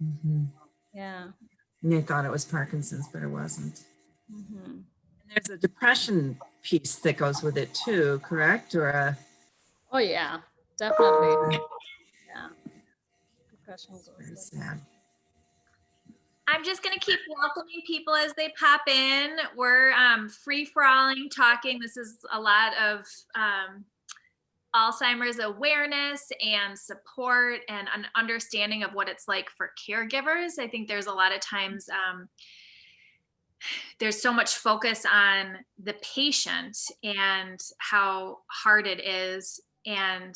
Mhm. Yeah. And they thought it was Parkinson's, but it wasn't. Hmm. And there's a depression piece that goes with it too, correct? Or a Oh yeah, definitely. Yeah, depression it's goes very with sad. I'm just going to keep welcoming people as they pop in. We're free for alling talking. This is a lot of Alzheimer's awareness and support and an understanding of what it's like for caregivers. I think there's a lot of times there's so much focus on the patient and how hard it is, and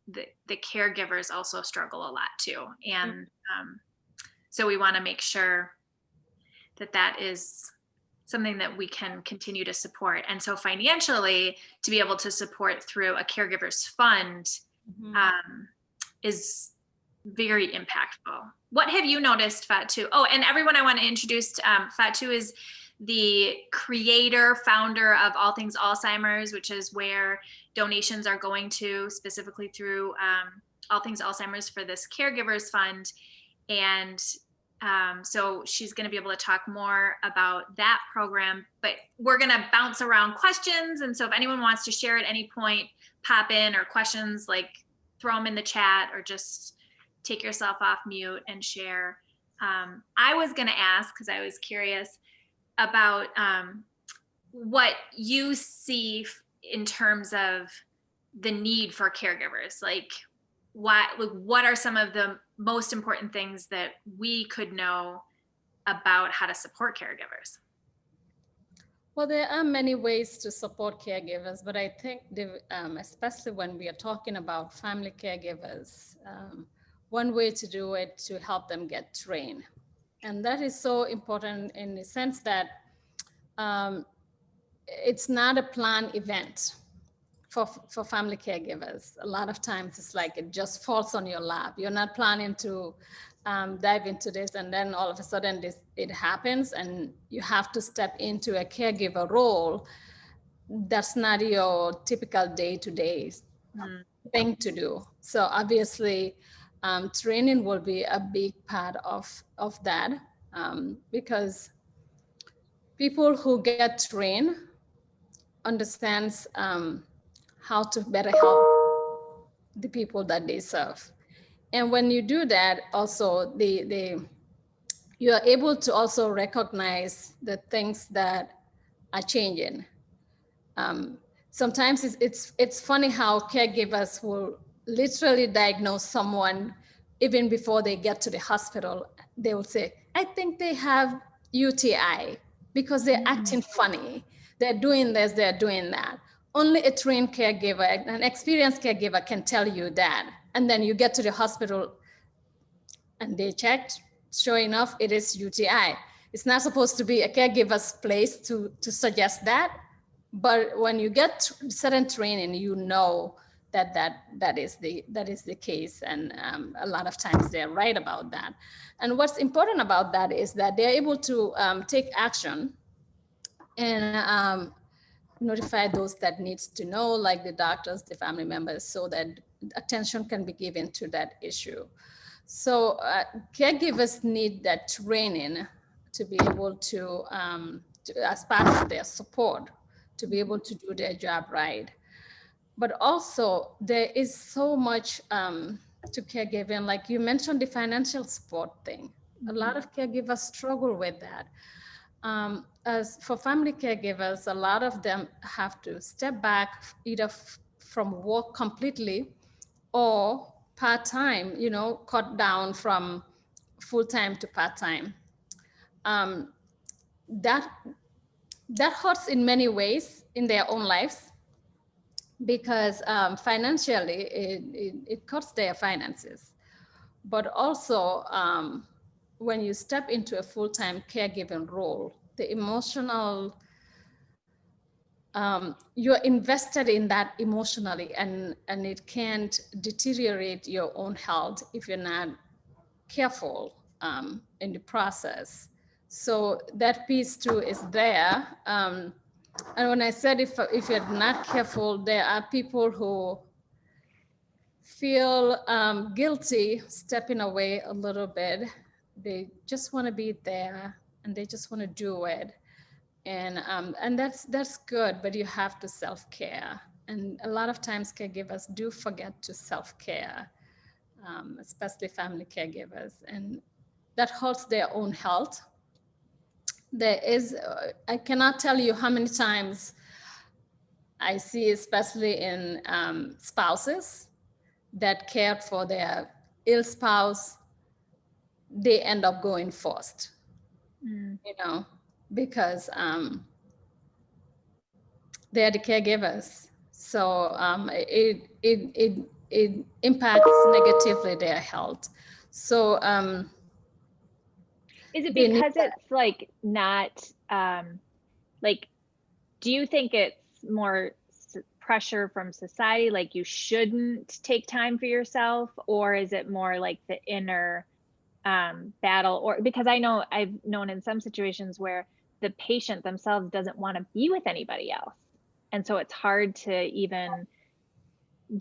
the caregivers also struggle a lot too. And so we want to make sure that that is something that we can continue to support. And so financially, to be able to support through a caregiver's fund is very impactful. What have you noticed, Fatu? Oh, and everyone I want to introduce, Fatu is the creator, founder of All Things Alzheimer's, which is where donations are going to specifically through All Things Alzheimer's for this caregivers fund. And so she's going to be able to talk more about that program, but we're going to bounce around questions. And so if anyone wants to share at any point, pop in, or questions, like throw them in the chat, or just take yourself off mute and share. I was going to ask, because I was curious about what you see in terms of the need for caregivers. Like, what are some of the most important things that we could know about how to support caregivers? Well, there are many ways to support caregivers, but I think especially when we are talking about family caregivers, one way to do it to help them get trained. And that is so important in the sense that it's not a planned event for family caregivers. A lot of times it's like it just falls on your lap. You're not planning to dive into this, and then all of a sudden it happens, and you have to step into a caregiver role. That's not your typical day-to-day thing to do. So obviously, training will be a big part of that, because people who get trained understands how to better help the people that they serve. And when you do that, also you are able to also recognize the things that are changing. Sometimes it's funny how caregivers will literally diagnose someone even before they get to the hospital. They will say, "I think they have UTI," because they're acting funny. They're doing this, they're doing that. Only a trained caregiver, an experienced caregiver, can tell you that. And then you get to the hospital and they checked. Sure enough, it is UTI. It's not supposed to be a caregiver's place to suggest that. But when you get certain training, you know that is the case, and a lot of times they're right about that. And what's important about that is that they're able to take action and notify those that needs to know, like the doctors, the family members, so that attention can be given to that issue. So caregivers need that training to be able to as part of their support, to be able to do their job right. But also there is so much to caregiving, like you mentioned the financial support thing. A lot of caregivers struggle with that. As for family caregivers, a lot of them have to step back either from work completely or part-time, cut down from full-time to part-time. Um, that that hurts in many ways in their own lives, because financially it cuts their finances. But also, when you step into a full-time caregiving role, the emotional, you're invested in that emotionally, and it can't deteriorate your own health if you're not careful in the process. So that piece too is there. And when I said if you're not careful, there are people who feel guilty stepping away a little bit they just want to be there and they just want to do it. And that's good, but you have to self-care. And a lot of times caregivers do forget to self-care, especially family caregivers, and that hurts their own health. There is, I cannot tell you how many times I see, especially in spouses that cared for their ill spouse, they end up going first, you know, because they're the caregivers. So it impacts negatively their health. So Is it they need because that. it's like not, like, do you think it's more pressure from society, like you shouldn't take time for yourself, or is it more like the inner battle? Or because I know I've known in some situations where the patient themselves doesn't want to be with anybody else, and so it's hard to even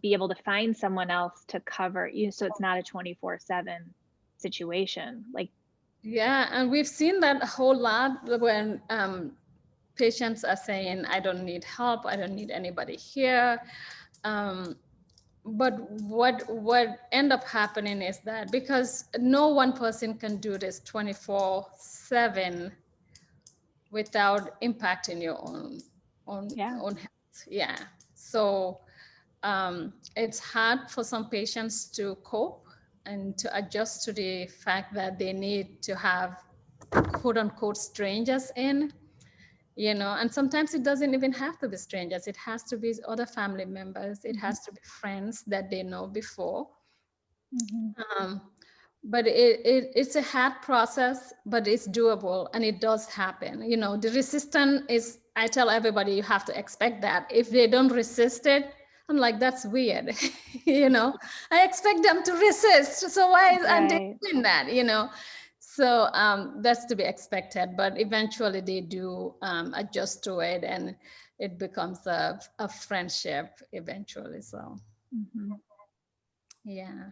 be able to find someone else to cover you, so it's not a 24/7 situation. Like, Yeah, and we've seen that a whole lot when patients are saying, I don't need help, I don't need anybody here. But what end up happening is that because no one person can do this 24/7 without impacting your own Yeah. own health. Yeah. So it's hard for some patients to cope and to adjust to the fact that they need to have quote unquote strangers in, you know, and sometimes it doesn't even have to be strangers. It has to be other family members. It has to be friends that they know before. But it's a hard process, but it's doable and it does happen. You know, the resistance is, I tell everybody, you have to expect that. If they don't resist it, I'm like, that's weird. You know, I expect them to resist. So why aren't they Right. doing that? You know, so that's to be expected, but eventually they do adjust to it and it becomes a friendship eventually. So, yeah.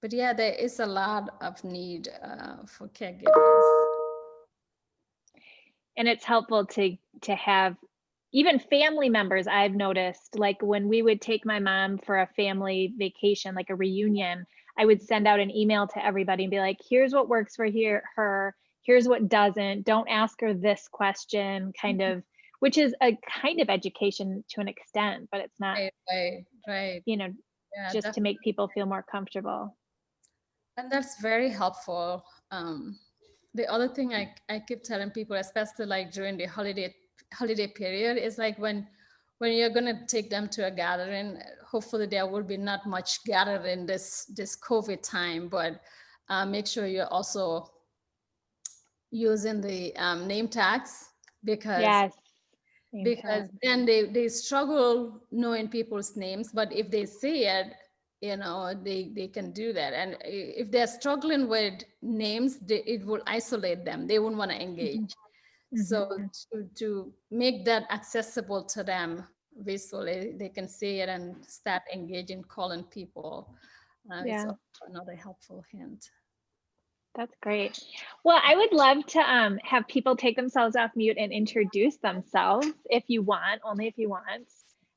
But yeah, there is a lot of need for caregivers. And it's helpful to have even family members. I've noticed, like when we would take my mom for a family vacation, like a reunion, I would send out an email to everybody and be like, here's what works for her, here's what doesn't, don't ask her this question, kind of, which is a kind of education to an extent, but it's not, Right. you know, Yeah, just to make people feel more comfortable. and that's very helpful. The other thing I keep telling people, especially like during the holiday period, is like when you're gonna take them to a gathering, hopefully there will be not much gathering this COVID time, but make sure you're also using the name tags because Yes. Name tag. then they struggle knowing people's names, but if they see it, you know, they can do that. And if they're struggling with names, it will isolate them. They won't want to engage. So to make that accessible to them visually, they can see it and start engaging, calling people. It's Yeah. also another helpful hint. That's great. Well, I would love to have people take themselves off mute and introduce themselves if you want, only if you want.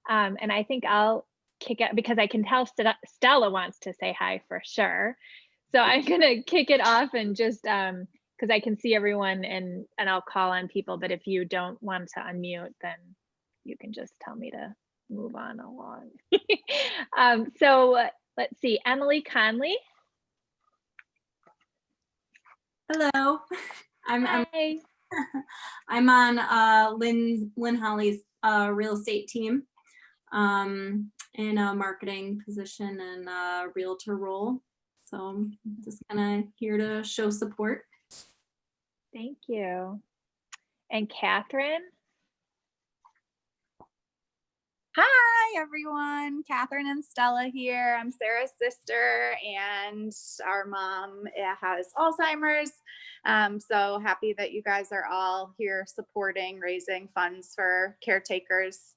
And I think I'll kick it because I can tell Stella wants to say hi for sure. So I'm gonna kick it off and just because I can see everyone and I'll call on people. But if you don't want to unmute, then you can just tell me to move on along. So let's see, Emily Conley. Hello, I'm Hi. I'm on Lynn Holly's real estate team, in a marketing position and a realtor role. So I'm just kind of here to show support. Thank you. And Catherine? Hi, everyone. Catherine and Stella here. I'm Sarah's sister, and our mom has Alzheimer's. So happy that you guys are all here supporting, raising funds for caretakers.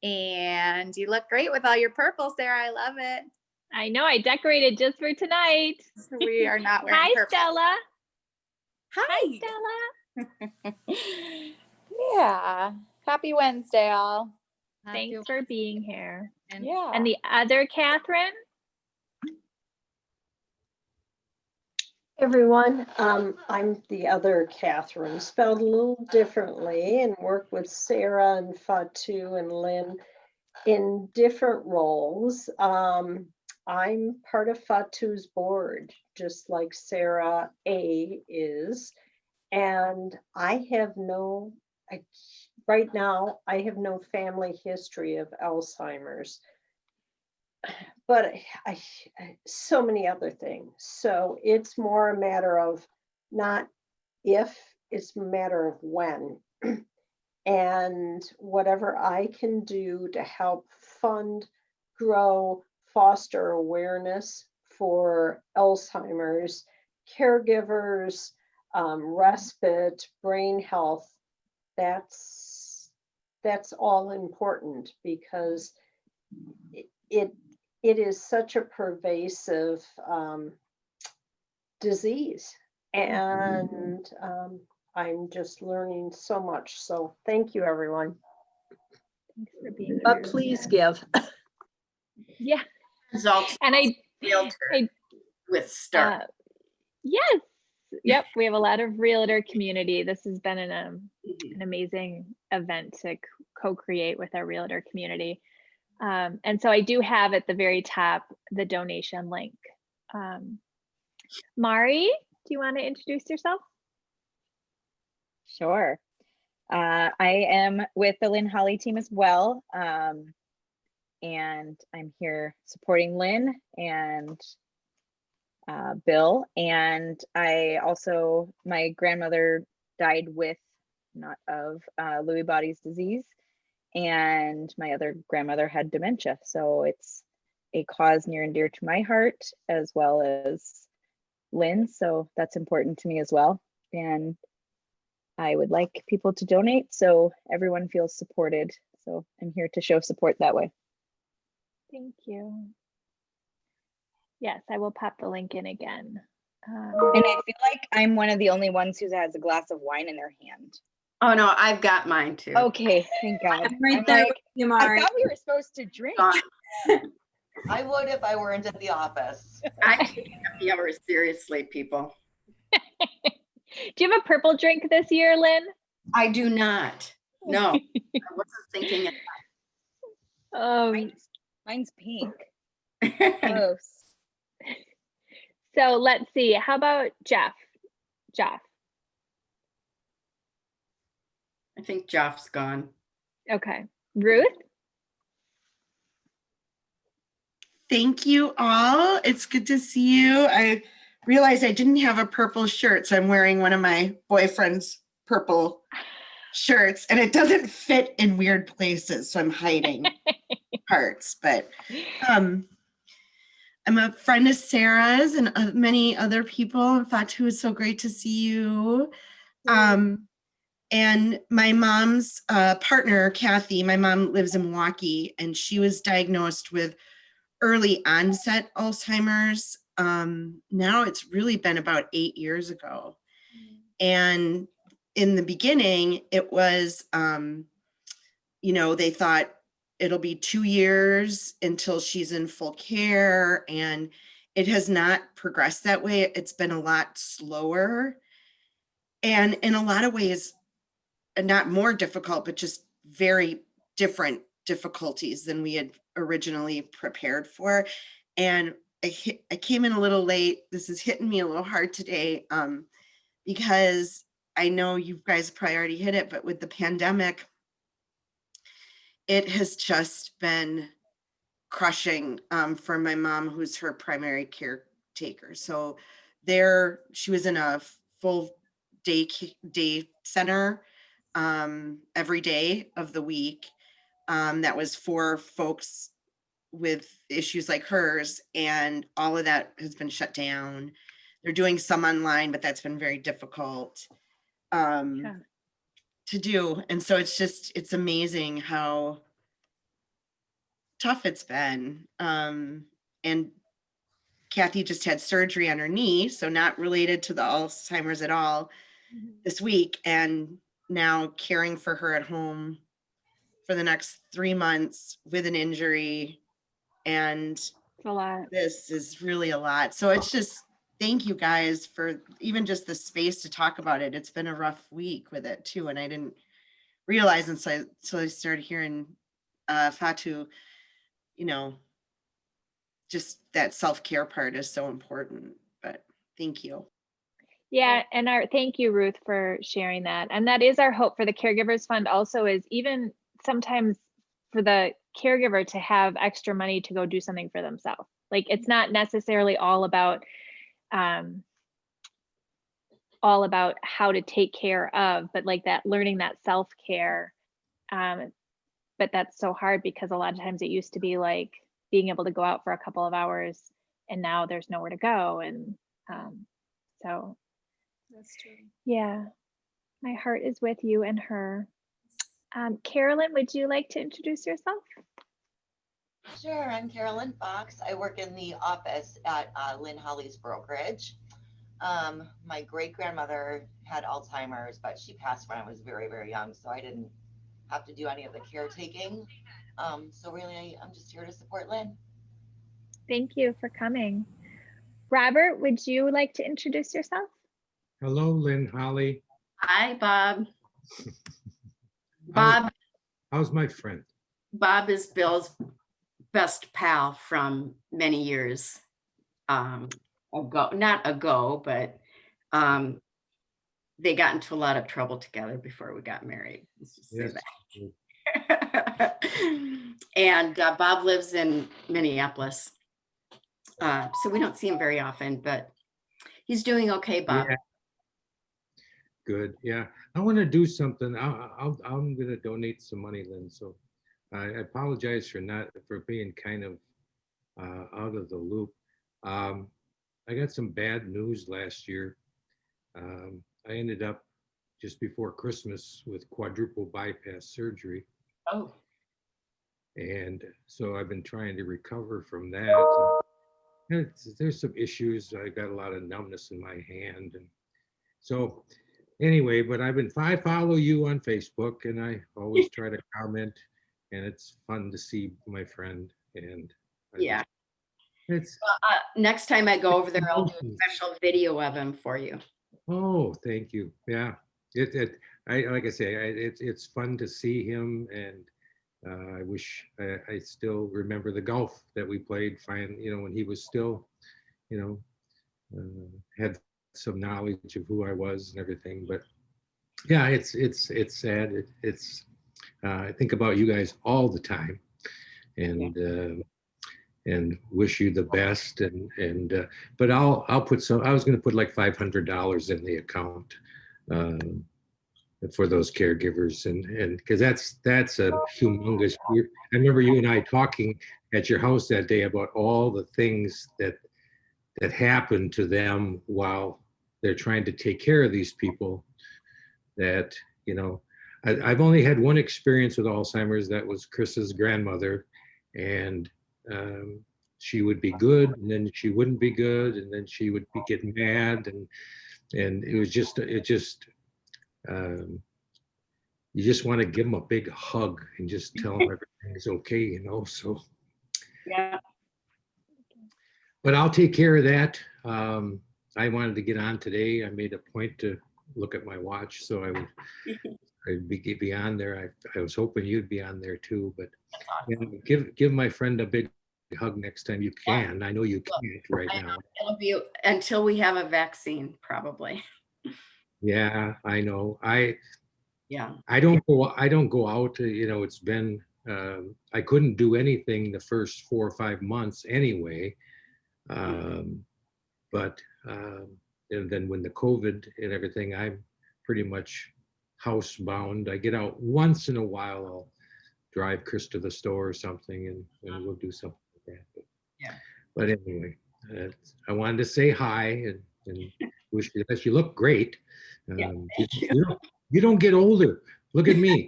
And you look great with all your purple, Sarah. I love it. I know, I decorated just for tonight. We are not wearing Hi, purple. Stella. Hi. Stella. Yeah. Happy Wednesday, all. Thanks for being here. Yeah. And the other Catherine? Everyone, I'm the other Catherine, spelled a little differently, and work with Sarah and Fatu and Lynn in different roles. I'm part of Fatu's board, just like Sarah A is, and right now, I have no family history of Alzheimer's. But so many other things. So it's more a matter of not if, it's a matter of when. And whatever I can do to help fund, grow, foster awareness for Alzheimer's, caregivers, respite, brain health, that's all important, because it is such a pervasive disease, and I'm just learning so much. So thank you, everyone. Thanks for being But here. please give. Yeah, Results and realtor I with Star. yes, yep, we have a lot of realtor community. This has been an amazing event to co-create with our realtor community. And so I do have at the very top the donation link. Mari, do you want to introduce yourself? Sure. I am with the Lynn Holly team as well. And I'm here supporting Lynn and Bill. And I also, my grandmother died with, not of, Lewy bodies disease. And my other grandmother had dementia. So it's a cause near and dear to my heart, as well as Lynn. So that's important to me as well. And I would like people to donate so everyone feels supported. So I'm here to show support that way. Thank you. Yes, I will pop the link in again. And I feel like I'm one of the only ones who has a glass of wine in their hand. Oh no, I've got mine too. Okay, thank God. I'm right I'm there like, with you, I Mari. thought we were supposed to drink. I would if I weren't at the office. I take happy hours seriously, people. Do you have a purple drink this year, Lynn? I do not. No, I wasn't thinking Mine's pink. it. Gross. So let's see. How about Jeff? Jeff. I think Jeff's gone. Okay. Ruth? Thank you all. It's good to see you. I realized I didn't have a purple shirt, so I'm wearing one of my boyfriend's purple shirts, and it doesn't fit in weird places, so I'm hiding parts. But I'm a friend of Sarah's and many other people. Fatu, it's so great to see you. And my mom's partner, Kathy, my mom lives in Milwaukee, and she was diagnosed with early onset Alzheimer's. Now it's really been about 8 years ago. And in the beginning, it was, they thought it'll be 2 years until she's in full care. And it has not progressed that way. It's been a lot slower. And in a lot of ways, not more difficult, but just very different difficulties than we had originally prepared for. And I came in a little late. This is hitting me a little hard today because I know you guys probably already hit it, but with the pandemic, it has just been crushing for my mom, who's her primary caretaker. So she was in a full day center every day of the week. That was for folks with issues like hers, and all of that has been shut down. They're doing some online, but that's been very difficult to do. And so it's amazing how tough it's been. And Kathy just had surgery on her knee, so not related to the Alzheimer's at all this week. And now caring for her at home for the next 3 months with an injury. And It's a lot. this is really a lot. So it's just, thank you guys for even just the space to talk about it. It's been a rough week with it too. And I didn't realize until I started hearing Fatu, just that self-care part is so important, but thank you. Yeah, and thank you, Ruth, for sharing that. And that is our hope for the Caregivers Fund also, is even sometimes for the caregiver to have extra money to go do something for themselves. Like, it's not necessarily all about how to take care of, but like that learning that self-care. But that's so hard because a lot of times it used to be like being able to go out for a couple of hours, and now there's nowhere to go. And so That's true. yeah, my heart is with you and her. Carolyn, would you like to introduce yourself? Sure, I'm Carolyn Fox. I work in the office at Lynn Holly's brokerage. My great-grandmother had Alzheimer's, but she passed when I was very, very young, so I didn't have to do any of the caretaking. So really, I'm just here to support Lynn. Thank you for coming. Robert, would you like to introduce yourself? Hello, Lynn Holly. Hi, Bob. Bob, How's my friend? Bob is Bill's best pal from many years ago, not ago, but they got into a lot of trouble together before we got married. Let's just say that. And Bob lives in Minneapolis. So we don't see him very often, but he's doing okay, Bob. Yeah. Good. Yeah, I want to do something. I'm going to donate some money, Lynn. So I apologize for being kind of out of the loop. I got some bad news last year. I ended up just before Christmas with quadruple bypass surgery. Oh. And so I've been trying to recover from that. There's some issues. I got a lot of numbness in my hand. And so anyway, but I follow you on Facebook, and I always try to comment, and it's fun to see my friend. And Yeah. It's next time I go over there, I'll do a special video of him for you. Oh, thank you. Yeah, like I say, it's fun to see him, and I wish I still remember the golf that we played. When he was still, had some knowledge of who I was and everything. But yeah, it's sad. I think about you guys all the time, and wish you the best. But I'll put some. I was going to put like $500 in the account for those caregivers, and because that's a humongous. I remember you and I talking at your house that day about all the things that happen to them while they're trying to take care of these people. That I've only had one experience with Alzheimer's. That was Chris's grandmother, and she would be good, and then she wouldn't be good, and then she would be getting mad, and it just you just want to give them a big hug and just tell them everything is okay, so yeah. But I'll take care of that. I wanted to get on today. I made a point to look at my watch, so I'd be on there. I was hoping you'd be on there too, but give my friend a big hug next time you can. I know you can't right now. It'll be until we have a vaccine, probably. Yeah, I know. Yeah. I don't go out. It's been I couldn't do anything the first 4 or 5 months anyway. But and then when the COVID and everything, I'm pretty much housebound. I get out once in a while. I'll drive Chris to the store or something, and we'll do something like that. But anyway, I wanted to say hi and wish you the best. You look great. You don't get older. Look at me.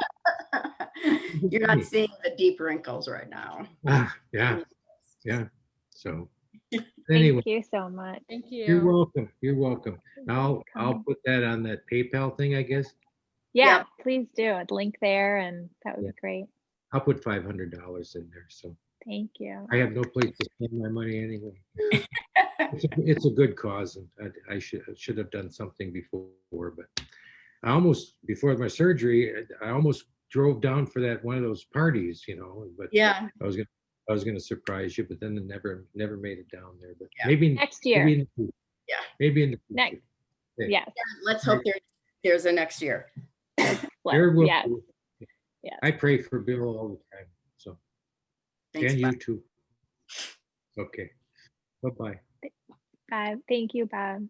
You're not seeing the deep wrinkles right now. Yeah. So Anyway, Thank you so much. Thank you're you. welcome. You're welcome. I'll Coming. put that on that PayPal thing, I guess. Yeah, Yep. please do. I'd link there and that would Yeah. be great. I'll put $500 in there. So Thank you. I have no place to spend my money anyway. It's a good cause, and I should have done something before, but I almost, before my surgery, I almost drove down for that one of those parties, but Yeah. I was gonna surprise you, but then it never made it down there. But Yeah. maybe Next year. Maybe in the future. Yeah. Maybe in the Next. future. Okay. Yes. Let's hope there's a next year. There will Yes. be. Yes. I pray for Bill all the time. So, Thanks, and you Bob. too. Okay. Bye-bye. Thank you, Bob.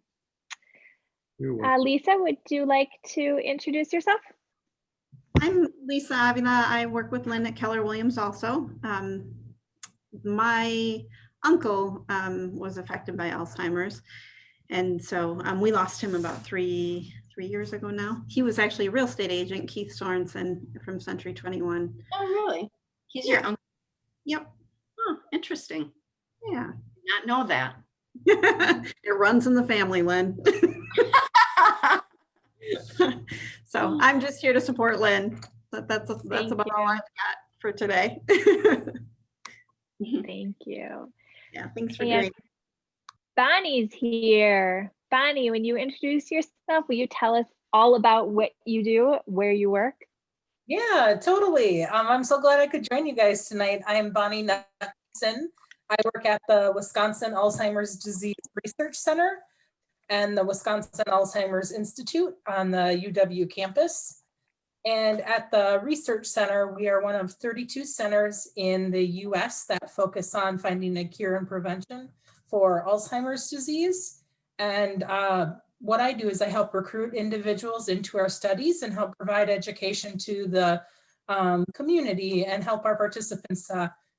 You're welcome. Lisa, would you like to introduce yourself? I'm Lisa Avila. I work with Lynn at Keller Williams also. My uncle was affected by Alzheimer's. And so we lost him about three years ago now. He was actually a real estate agent, Keith Sorensen from Century 21. Oh, really? He's your uncle? Yep. Oh, interesting. Yeah. Not know that. It runs in the family, Lynn. So I'm just here to support Lynn. That's Thank about you. all I've got for today. Thank you. Yeah, thanks for And doing. Bonnie's here. Bonnie, when you introduce yourself, will you tell us all about what you do, where you work? Yeah, totally. I'm so glad I could join you guys tonight. I am Bonnie Knudsen. I work at the Wisconsin Alzheimer's Disease Research Center and the Wisconsin Alzheimer's Institute on the UW campus. And at the Research Center, we are one of 32 centers in the US that focus on finding a cure and prevention for Alzheimer's disease. And what I do is I help recruit individuals into our studies and help provide education to the community and help our participants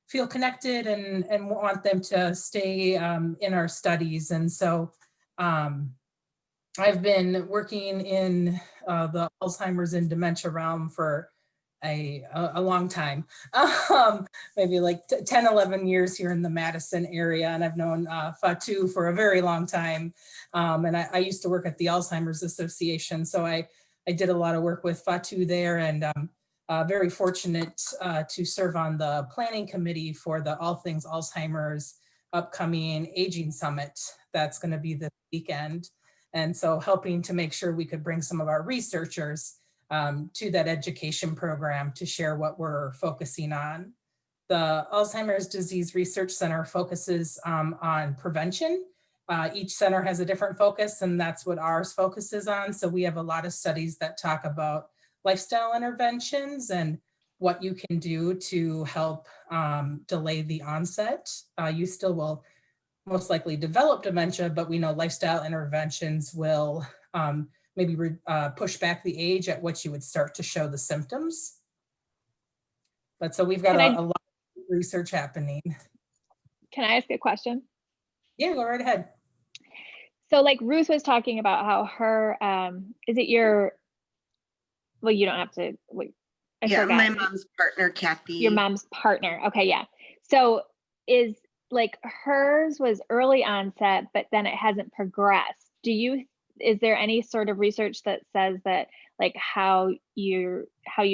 feel connected and want them to stay in our studies. And so I've been working in the Alzheimer's and dementia realm for a long time, maybe like 10, 11 years here in the Madison area. And I've known Fatu for a very long time. And I used to work at the Alzheimer's Association. So I did a lot of work with Fatu there, and very fortunate to serve on the planning committee for the All Things Alzheimer's upcoming Aging Summit. That's going to be this weekend. And so helping to make sure we could bring some of our researchers to that education program to share what we're focusing on. The Alzheimer's Disease Research Center focuses on prevention. Each center has a different focus, and that's what ours focuses on. So we have a lot of studies that talk about lifestyle interventions and what you can do to help delay the onset. You still will most likely develop dementia, but we know lifestyle interventions will maybe push back the age at which you would start to show the symptoms. But so we've got a lot of research happening. Can I ask a question? Yeah, go right ahead. So like Ruth was talking about how her, is it your, well, you don't have to, wait. I Yeah, forgot. my mom's partner, Kathy. Your mom's partner. Okay, yeah. So is like hers was early onset, but then it hasn't progressed. Is there any sort of research that says that like how you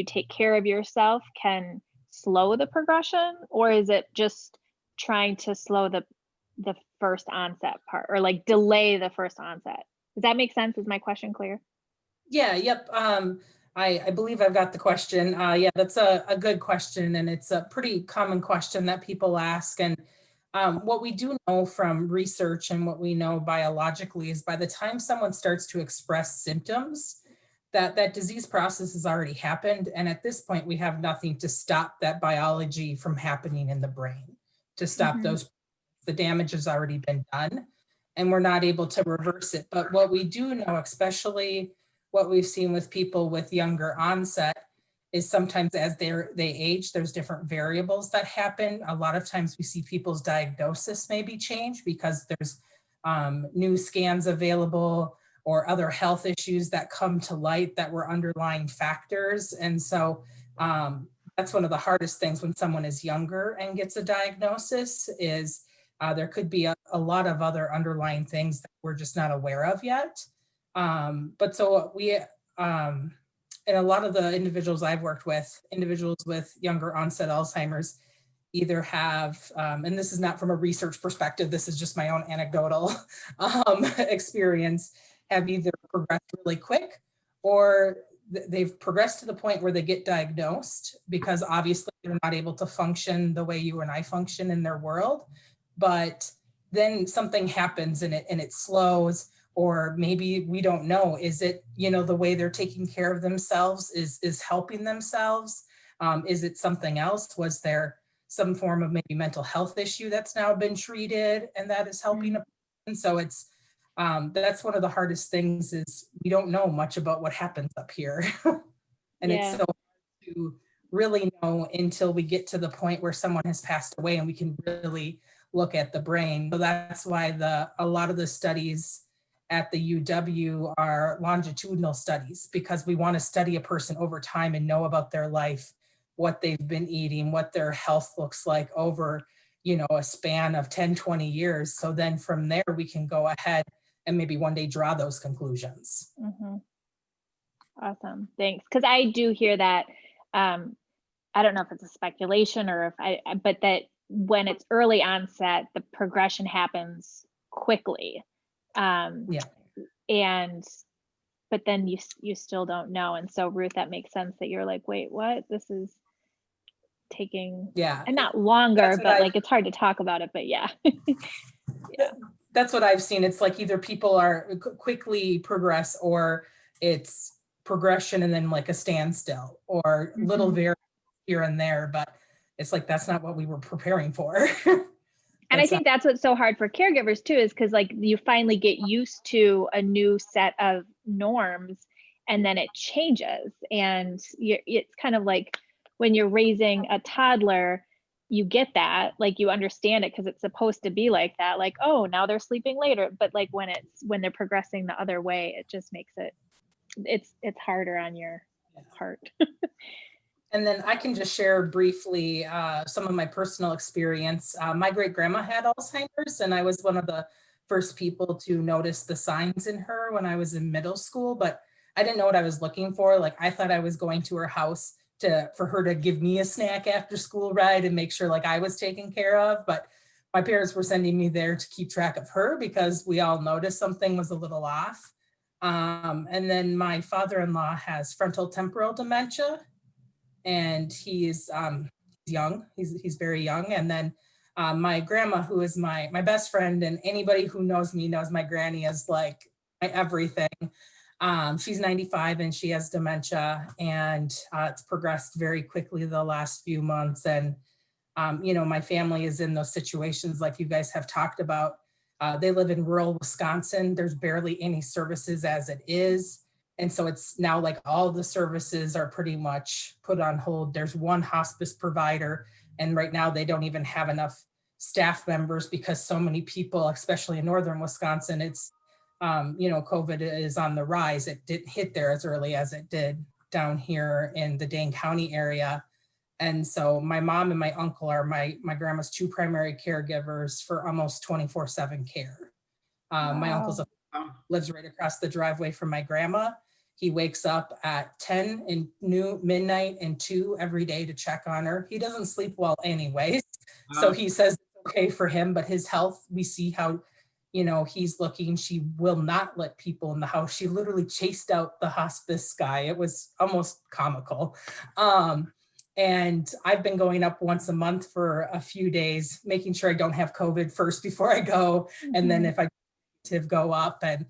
take care of yourself can slow the progression, or is it just trying to slow the first onset part, or like delay the first onset? Does that make sense? Is my question clear? Yeah, yep. I believe I've got the question. Yeah, that's a good question, and it's a pretty common question that people ask. And what we do know from research and what we know biologically is by the time someone starts to express symptoms, that disease process has already happened. And at this point, we have nothing to stop that biology from happening in the brain, to stop the damage has already been done, and we're not able to reverse it. But what we do know, especially what we've seen with people with younger onset, is sometimes as they age, there's different variables that happen. A lot of times we see people's diagnosis maybe change because there's new scans available or other health issues that come to light that were underlying factors. And so that's one of the hardest things when someone is younger and gets a diagnosis, is There could be a lot of other underlying things that we're just not aware of yet. But so we, and a lot of the individuals I've worked with, individuals with younger onset Alzheimer's, either have, and this is not from a research perspective, this is just my own anecdotal experience, have either progressed really quick or they've progressed to the point where they get diagnosed, because obviously they're not able to function the way you and I function in their world. But then something happens and it slows, or maybe we don't know, is it, you know, the way they're taking care of themselves is helping themselves? Is it something else? Was there some form of maybe mental health issue that's now been treated and that is helping? And so it's, that's one of the hardest things, is we don't know much about what happens up here. And it's so hard to really know until we get to the point where someone has passed away and we can really look at the brain. So that's why a lot of the studies at the UW are longitudinal studies, because we want to study a person over time and know about their life, what they've been eating, what their health looks like over, you know, a span of 10, 20 years. So then from there, we can go ahead and maybe one day draw those conclusions. Awesome, thanks. Because I do hear that, I don't know if it's a speculation or if but that when it's early onset, the progression happens quickly. But then you still don't know. And so Ruth, that makes sense that you're like, wait, what? This is taking, and not longer, but like, it's hard to talk about it, but yeah. That's what I've seen. It's like either people are quickly progress, or it's progression and then like a standstill, or little variation here and there, but it's like, that's not what we were preparing for. And I think that's what's so hard for caregivers too, is because like you finally get used to a new set of norms and then it changes. And it's kind of like when you're raising a toddler, you get that, like you understand it because it's supposed to be like that, like, oh, now they're sleeping later. But like when they're progressing the other way, it just makes it's harder on your heart. And then I can just share briefly some of my personal experience. My great grandma had Alzheimer's, and I was one of the first people to notice the signs in her when I was in middle school, but I didn't know what I was looking for. Like I thought I was going to her house for her to give me a snack after school ride and make sure like I was taken care of. But my parents were sending me there to keep track of her because we all noticed something was a little off. And then my father-in-law has frontal temporal dementia, and he's young, he's very young. And then my grandma, who is my best friend, and anybody who knows me knows my granny is like my everything. She's 95 and she has dementia, and it's progressed very quickly the last few months. And, you know, my family is in those situations like you guys have talked about. They live in rural Wisconsin. There's barely any services as it is. And so it's now like all the services are pretty much put on hold. There's one hospice provider, and right now they don't even have enough staff members because so many people, especially in northern Wisconsin, it's, you know, COVID is on the rise. It didn't hit there as early as it did down here in the Dane County area. And so my mom and my uncle are my grandma's two primary caregivers for almost 24/7 care. My uncle's lives right across the driveway from my grandma. He wakes up at 10 and midnight and 2 every day to check on her. He doesn't sleep well anyways. So he says it's okay for him, but his health, we see how, you know, he's looking. She will not let people in the house. She literally chased out the hospice guy. It was almost comical. And I've been going up once a month for a few days, making sure I don't have COVID first before I go. And then if I go up, and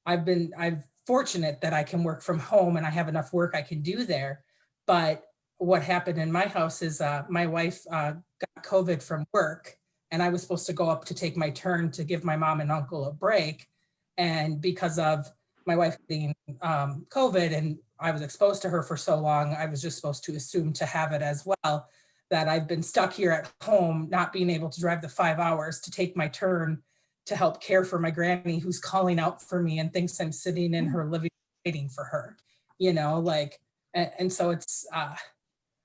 I'm fortunate that I can work from home and I have enough work I can do there. But what happened in my house is my wife got COVID from work, and I was supposed to go up to take my turn to give my mom and uncle a break. And because of my wife being COVID and I was exposed to her for so long, I was just supposed to assume to have it as well, that I've been stuck here at home, not being able to drive the 5 hours to take my turn to help care for my granny who's calling out for me and thinks I'm sitting in her living room waiting for her, you know, like, and so it's,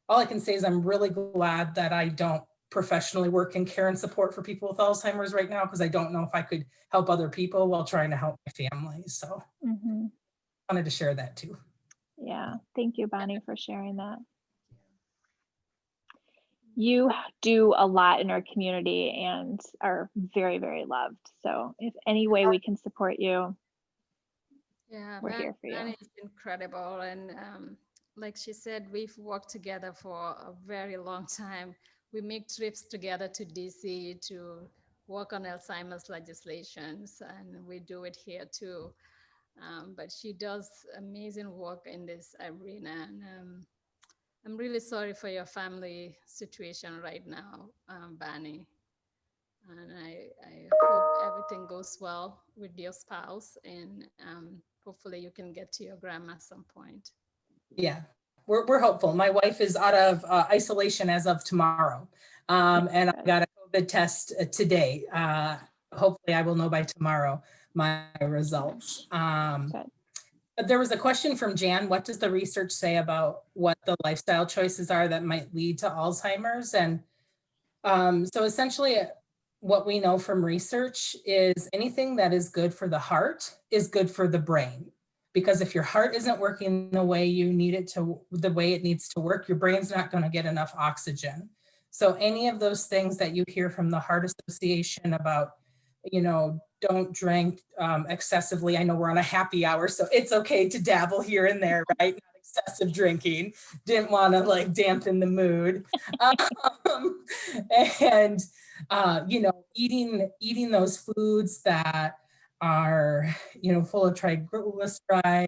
all I can say is I'm really glad that I don't professionally work in care and support for people with Alzheimer's right now, because I don't know if I could help other people while trying to help my family. So wanted to share that too. Yeah, thank you, Bonnie, for sharing that. You do a lot in our community and are very, very loved. So if any way we can support you, Yeah, we're here for you. Bonnie is incredible. And like she said, we've worked together for a very long time. We make trips together to DC to work on Alzheimer's legislations, and we do it here too. But she does amazing work in this arena. And I'm really sorry for your family situation right now, Bonnie. And I hope everything goes well with your spouse, and hopefully you can get to your grandma at some point. Yeah, we're hopeful. My wife is out of isolation as of tomorrow. And I got a COVID test today. Hopefully I will know by tomorrow my results. But there was a question from Jan. What does the research say about what the lifestyle choices are that might lead to Alzheimer's? And so essentially what we know from research is anything that is good for the heart is good for the brain. Because if your heart isn't working the way you need it to, the way it needs to work, your brain's not going to get enough oxygen. So any of those things that you hear from the Heart Association about, you know, don't drink excessively. I know we're on a happy hour, so it's okay to dabble here and there, right? Not excessive drinking. Didn't want to like dampen the mood. And you know, eating those foods that are, you know, full of triglycerides.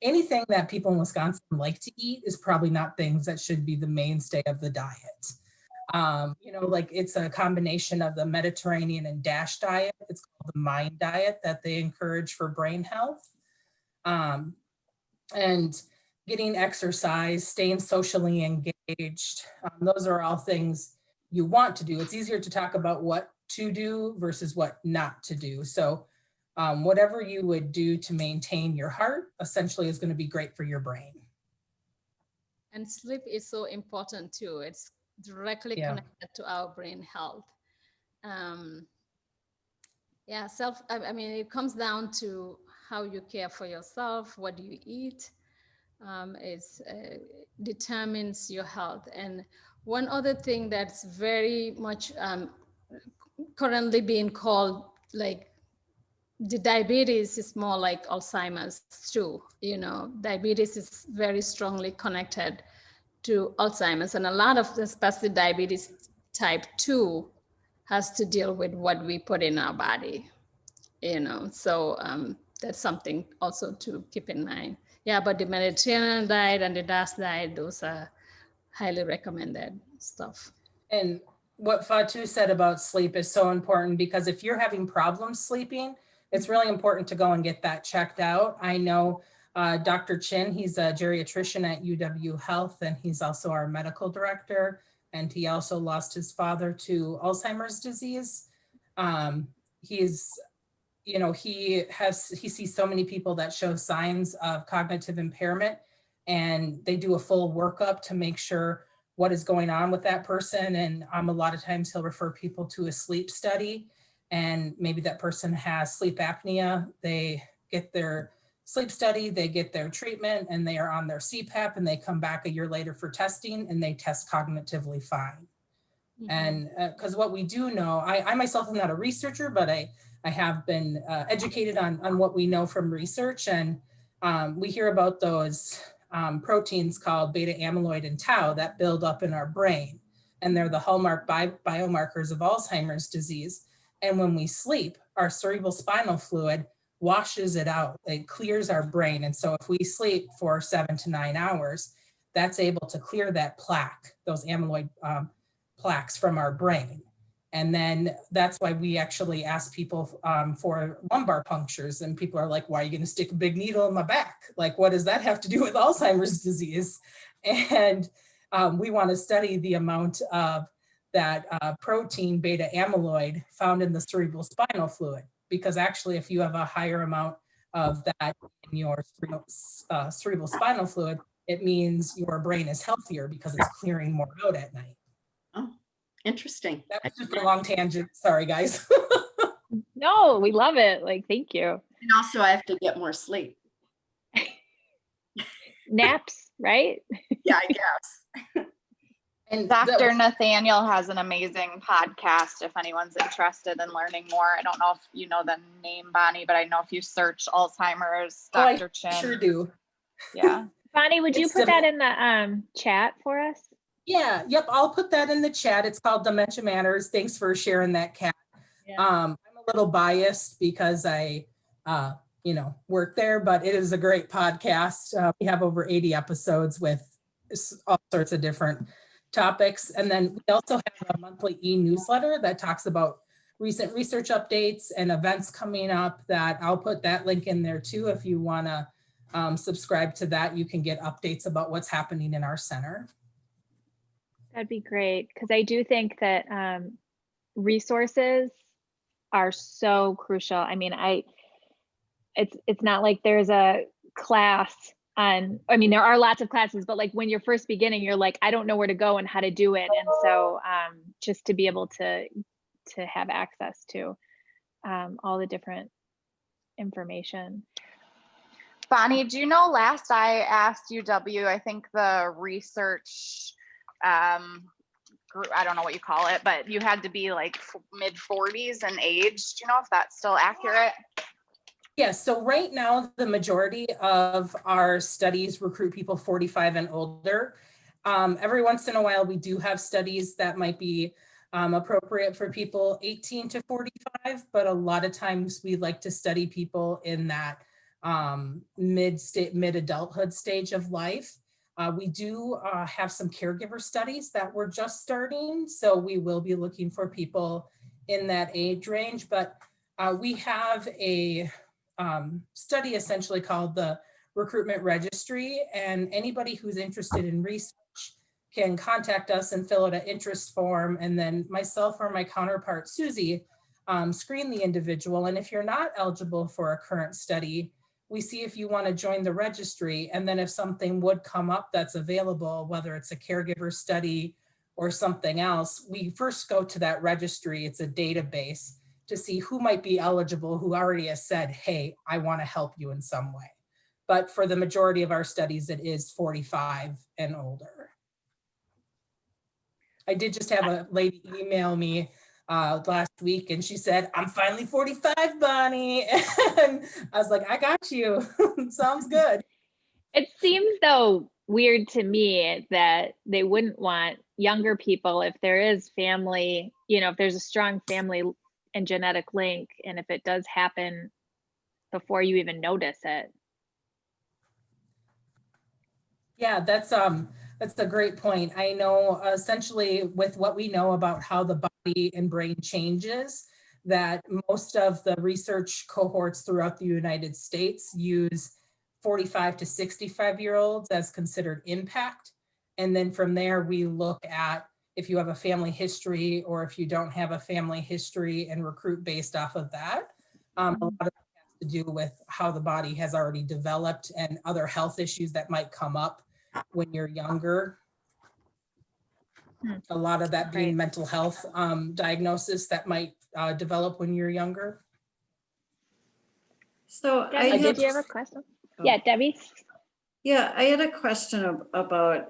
Anything that people in Wisconsin like to eat is probably not things that should be the mainstay of the diet. You know, like it's a combination of the Mediterranean and DASH diet. It's called the MIND diet that they encourage for brain health. And getting exercise, staying socially engaged. Those are all things you want to do. It's easier to talk about what to do versus what not to do. So whatever you would do to maintain your heart essentially is going to be great for your brain. And sleep is so important too. It's directly connected to our brain health. Yeah, I mean, it comes down to how you care for yourself, what do you eat, determines your health. And one other thing that's very much currently being called like the diabetes is more like Alzheimer's too. You know, diabetes is very strongly connected to Alzheimer's, and a lot of especially diabetes type 2 has to deal with what we put in our body, you know, so that's something also to keep in mind. Yeah, but the Mediterranean diet and the DASH diet, those are highly recommended stuff. And what Fatu said about sleep is so important, because if you're having problems sleeping, it's really important to go and get that checked out. I know Dr. Chin, he's a geriatrician at UW Health, and he's also our medical director. And he also lost his father to Alzheimer's disease. He's, you know, he sees so many people that show signs of cognitive impairment, and they do a full workup to make sure what is going on with that person. And a lot of times he'll refer people to a sleep study, and maybe that person has sleep apnea. They get their sleep study, they get their treatment, and they are on their CPAP, and they come back a year later for testing and they test cognitively fine. Mm-hmm. And because what we do know, I myself am not a researcher, but I have been educated on what we know from research. And we hear about those proteins called beta amyloid and tau that build up in our brain. And they're the hallmark biomarkers of Alzheimer's disease. And when we sleep, our cerebral spinal fluid washes it out. It clears our brain. And so if we sleep for 7 to 9 hours, that's able to clear that plaque, those amyloid plaques from our brain. And then that's why we actually ask people for lumbar punctures. And people are like, why are you going to stick a big needle in my back? Like, what does that have to do with Alzheimer's disease? And we want to study the amount of that protein beta amyloid found in the cerebral spinal fluid. Because actually, if you have a higher amount of that in your cerebral spinal fluid, it means your brain is healthier because it's clearing more out at night. Oh, Interesting. That was just a long tangent. Sorry, guys. No, we love it. Like, thank you. And also I have to get more sleep. Naps, right? Yeah, I guess. And Dr. Nathaniel has an amazing podcast if anyone's interested in learning more. I don't know if you know the name, Bonnie, but I know if you search Alzheimer's, Oh, I Dr. Chin. sure do. Yeah. Bonnie, would you It's put that in the chat for us? Yeah, yep, I'll put that in the chat. It's called Dementia Matters. Thanks for sharing that, Kat. I'm a little biased because I, work there, but it is a great podcast. We have over 80 episodes with all sorts of different topics. And then we also have a monthly e-newsletter that talks about recent research updates and events coming up that I'll put that link in there too. If you want to subscribe to that, you can get updates about what's happening in our center. That'd be great, because I do think that resources are so crucial. I mean, it's not like there's a class on, I mean, there are lots of classes, but like when you're first beginning, you're like, I don't know where to go and how to do it. And so just to be able to have access to all the different information. Bonnie, do you know last I asked UW, I think the research group, I don't know what you call it, but you had to be like mid 40s in age. Do you know if that's still accurate? Yes, so right now, the majority of our studies recruit people 45 and older. Every once in a while, we do have studies that might be appropriate for people 18 to 45, but a lot of times we like to study people in that mid-adulthood stage of life. We do have some caregiver studies that we're just starting, so we will be looking for people in that age range, but we have a study essentially called the Recruitment Registry, and anybody who's interested in research can contact us and fill out an interest form, and then myself or my counterpart Susie screen the individual. And if you're not eligible for a current study, we see if you want to join the registry, and then if something would come up that's available, whether it's a caregiver study or something else, we first go to that registry. It's a database to see who might be eligible, who already has said, hey, I want to help you in some way. But for the majority of our studies, it is 45 and older. I did just have a lady email me last week, and she said, I'm finally 45, Bonnie. And I was like, I got you. Sounds good. It seems though weird to me that they wouldn't want younger people if there is family, if there's a strong family and genetic link, and if it does happen before you even notice it. Yeah, that's a great point. I know essentially with what we know about how the body and brain changes, that most of the research cohorts throughout the United States use 45 to 65-year-olds as considered impact. And then from there, we look at if you have a family history or if you don't have a family history and recruit based off of that. A lot of it has to do with how the body has already developed and other health issues that might come up when you're younger. A lot of that being mental health diagnosis that might develop when you're younger. So Debbie, did you have a question? Yeah, Debbie. Yeah, I had a question about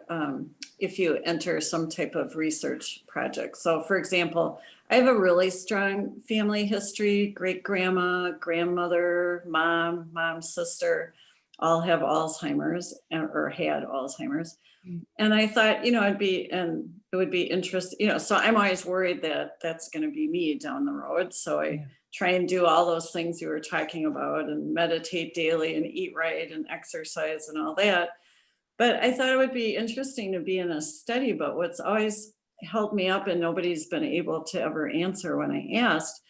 if you enter some type of research project. So for example, I have a really strong family history, great grandma, grandmother, mom's sister, all have Alzheimer's or had Alzheimer's. And I thought, it would be interesting, so I'm always worried that that's going to be me down the road. So I try and do all those things you were talking about and meditate daily and eat right and exercise and all that. But I thought it would be interesting to be in a study, but what's always held me up and nobody's been able to ever answer when I asked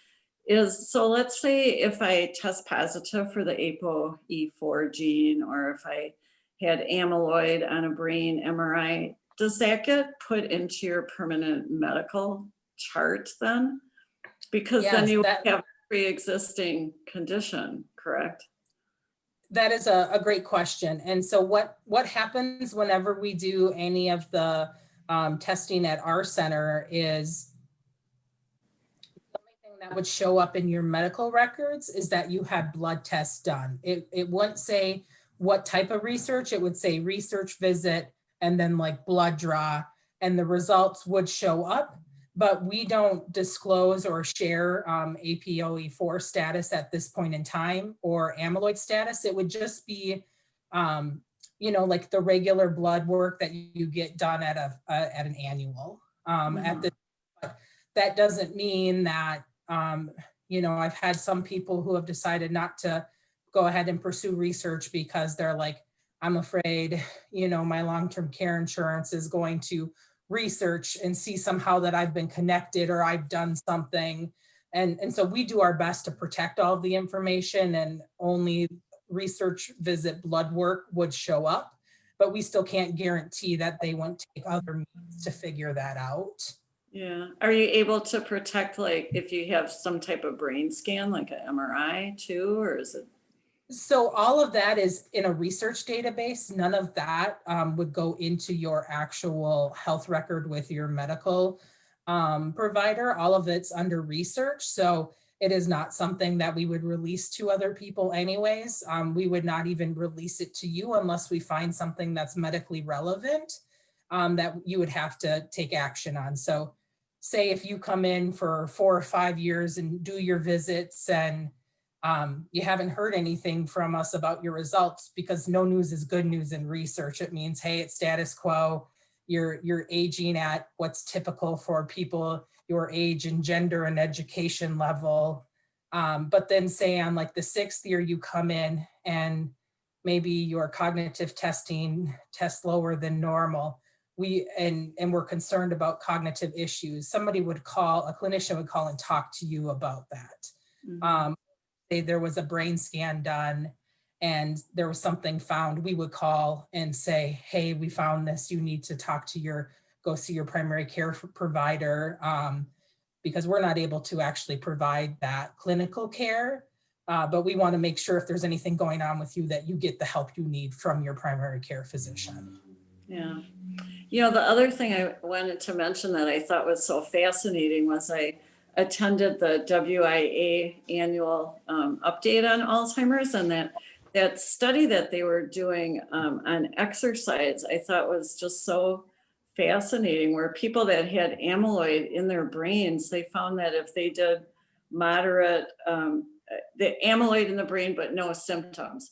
is, so let's say if I test positive for the ApoE4 gene, or if I had amyloid on a brain MRI, does that get put into your permanent medical chart then? Because then you have a pre-existing condition, correct? That is a great question. And so what happens whenever we do any of the testing at our center is that would show up in your medical records is that you had blood tests done. It wouldn't say what type of research, it would say research visit and then like blood draw, and the results would show up, but we don't disclose or share APOE4 status at this point in time or amyloid status. It would just be, you know, like the regular blood work that you get done at an annual. That doesn't mean that, you know, I've had some people who have decided not to go ahead and pursue research because they're like, I'm afraid, you know, my long-term care insurance is going to research and see somehow that I've been connected or I've done something. And so we do our best to protect all of the information, and only research visit blood work would show up, but we still can't guarantee that they won't take other means to figure that out. Yeah. Are you able to protect, like if you have some type of brain scan, like an MRI too, or is it? So all of that is in a research database. None of that would go into your actual health record with your medical provider. All of it's under research. So it is not something that we would release to other people anyways. We would not even release it to you unless we find something that's medically relevant that you would have to take action on. So say if you come in for 4 or 5 years and do your visits and you haven't heard anything from us about your results, because no news is good news in research. It means, hey, it's status quo. You're aging at what's typical for people your age and gender and education level. But then say on like the 6th year you come in and maybe your cognitive testing tests lower than normal. And we're concerned about cognitive issues. Somebody would call, a clinician would call and talk to you about that. Mm-hmm. Say there was a brain scan done and there was something found, we would call and say, hey, we found this, you need to go see your primary care provider, because we're not able to actually provide that clinical care, but we want to make sure if there's anything going on with you that you get the help you need from your primary care physician. Yeah. You know, the other thing I wanted to mention that I thought was so fascinating was I attended the WIA annual update on Alzheimer's, and that study that they were doing on exercise, I thought was just so fascinating, where people that had amyloid in their brains, they found that if they did moderate, the amyloid in the brain, but no symptoms,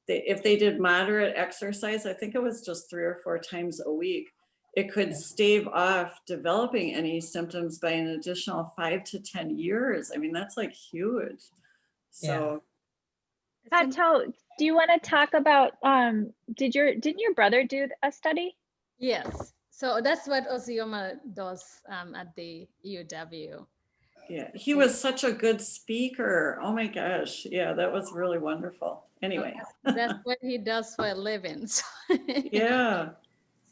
if they did moderate exercise, I think it was just 3 or 4 times a week, it could stave off developing any symptoms by an additional 5 to 10 years. I mean, that's like huge. So, Pato, do you want to talk about, didn't your brother do a study? Yes. So that's what Ozioma does at the UW. yeah, he was such a good speaker. Oh my gosh. Yeah, that was really wonderful. Anyway. That's what he does for a living. So Yeah.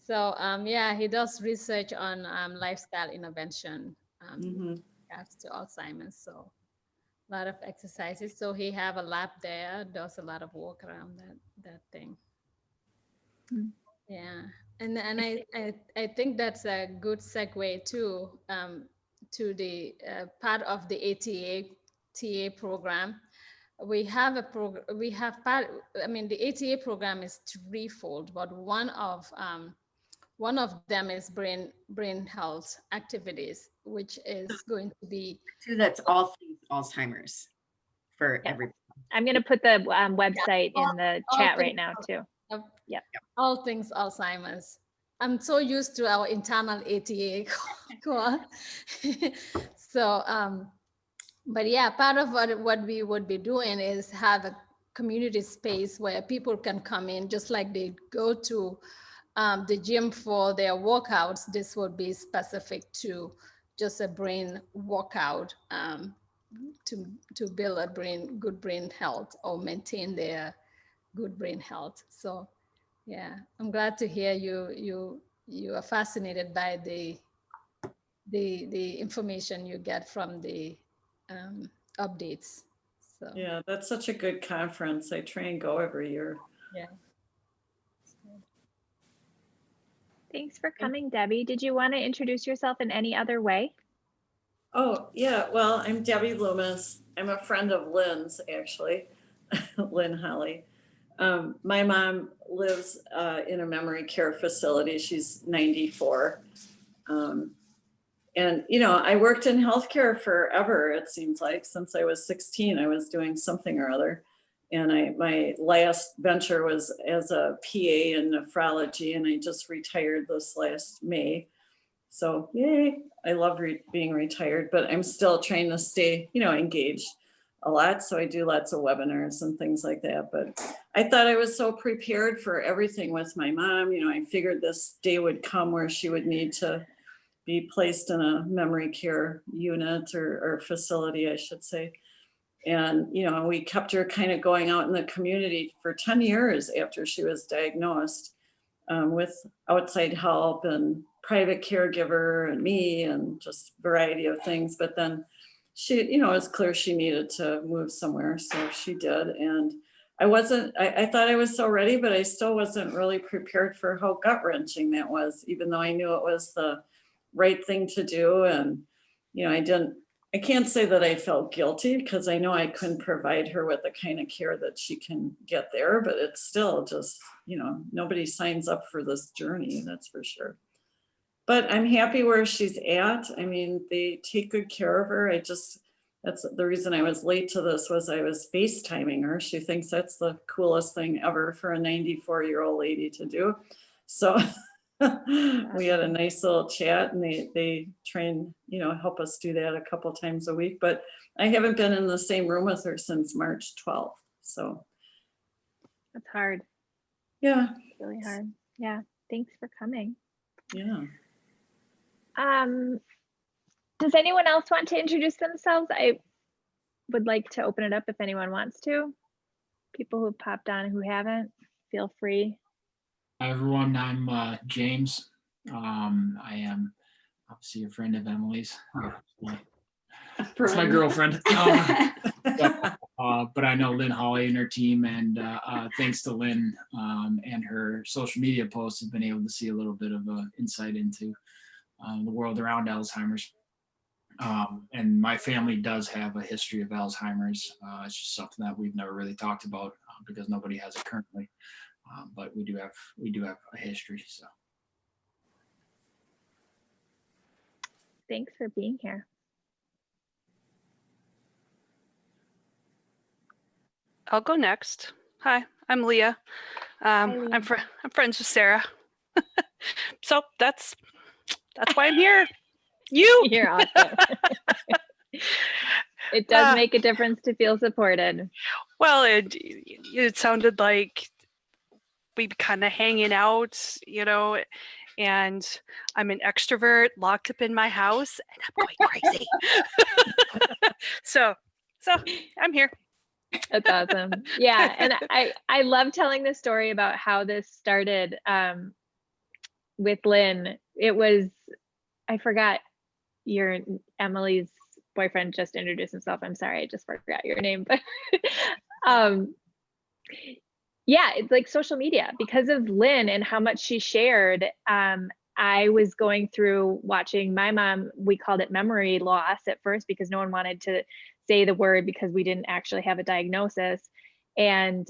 So yeah, he does research on lifestyle intervention regards to Alzheimer's. So a lot of exercises. So he have a lab there, does a lot of work around that thing. Yeah, and I think that's a good segue too to the part of the ATA program. We have a program. We have part. I mean, the ATA program is threefold, but one of them is brain health activities, which is going to be. So that's all things Alzheimer's for everybody. I'm going to put the website in the chat right now too. Yep. All things Alzheimer's. I'm so used to our internal ATA call. So, but yeah, part of what we would be doing is have a community space where people can come in, just like they go to the gym for their workouts. This would be specific to just a brain workout to build a good brain health or maintain their good brain health. So yeah, I'm glad to hear you are fascinated by the information you get from the updates. So yeah, that's such a good conference. I try and go every year. Yeah. Thanks for coming, Debbie. Did you want to introduce yourself in any other way? Oh, yeah, well, I'm Debbie Loomis. I'm a friend of Lynn's, actually, Lynn Holly. My mom lives in a memory care facility. She's 94. And, you know, I worked in healthcare forever, it seems like. Since I was 16, I was doing something or other. And my last venture was as a PA in nephrology, and I just retired this last May. So yay, I love being retired, but I'm still trying to stay, you know, engaged a lot. So I do lots of webinars and things like that. But I thought I was so prepared for everything with my mom. You know, I figured this day would come where she would need to be placed in a memory care unit or facility, I should say. And, you know, we kept her kind of going out in the community for 10 years after she was diagnosed, with outside help and private caregiver and me and just variety of things. But then she, you know, it was clear she needed to move somewhere. So she did. And I thought I was so ready, but I still wasn't really prepared for how gut wrenching that was, even though I knew it was the right thing to do. And, you know, I can't say that I felt guilty because I know I couldn't provide her with the kind of care that she can get there, but it's still just, you know, nobody signs up for this journey, that's for sure. But I'm happy where she's at. I mean, they take good care of her. That's the reason I was late to this, was I was FaceTiming her. She thinks that's the coolest thing ever for a 94-year-old lady to do. So we had a nice little chat, and they try and, you know, help us do that a couple times a week. But I haven't been in the same room with her since March 12th. So That's hard. yeah, It's really hard. Yeah. Thanks for coming. yeah. Does anyone else want to introduce themselves? I would like to open it up if anyone wants to. People who popped on who haven't, feel free. Hi, everyone. I'm James. I am obviously a friend of Emily's. It's my girlfriend. But I know Lynn Holly and her team, and thanks to Lynn and her social media posts, have been able to see a little bit of insight into the world around Alzheimer's. And my family does have a history of Alzheimer's. It's just something that we've never really talked about because nobody has it currently. But we do have a history. So Thanks for being here. I'll go next. Hi, I'm Leah. I'm friends with Sarah. So that's why I'm here. You're awesome. It does make a difference to feel supported. Well, it sounded like we kind of hanging out, you know, and I'm an extrovert locked up in my house and I'm going crazy. So I'm here. That's awesome. Yeah. And I love telling the story about how this started with Lynn. It was, I forgot Emily's boyfriend just introduced himself. I'm sorry, I just forgot your name, but yeah, it's like social media because of Lynn and how much she shared. I was going through watching my mom, we called it memory loss at first because no one wanted to say the word because we didn't actually have a diagnosis. And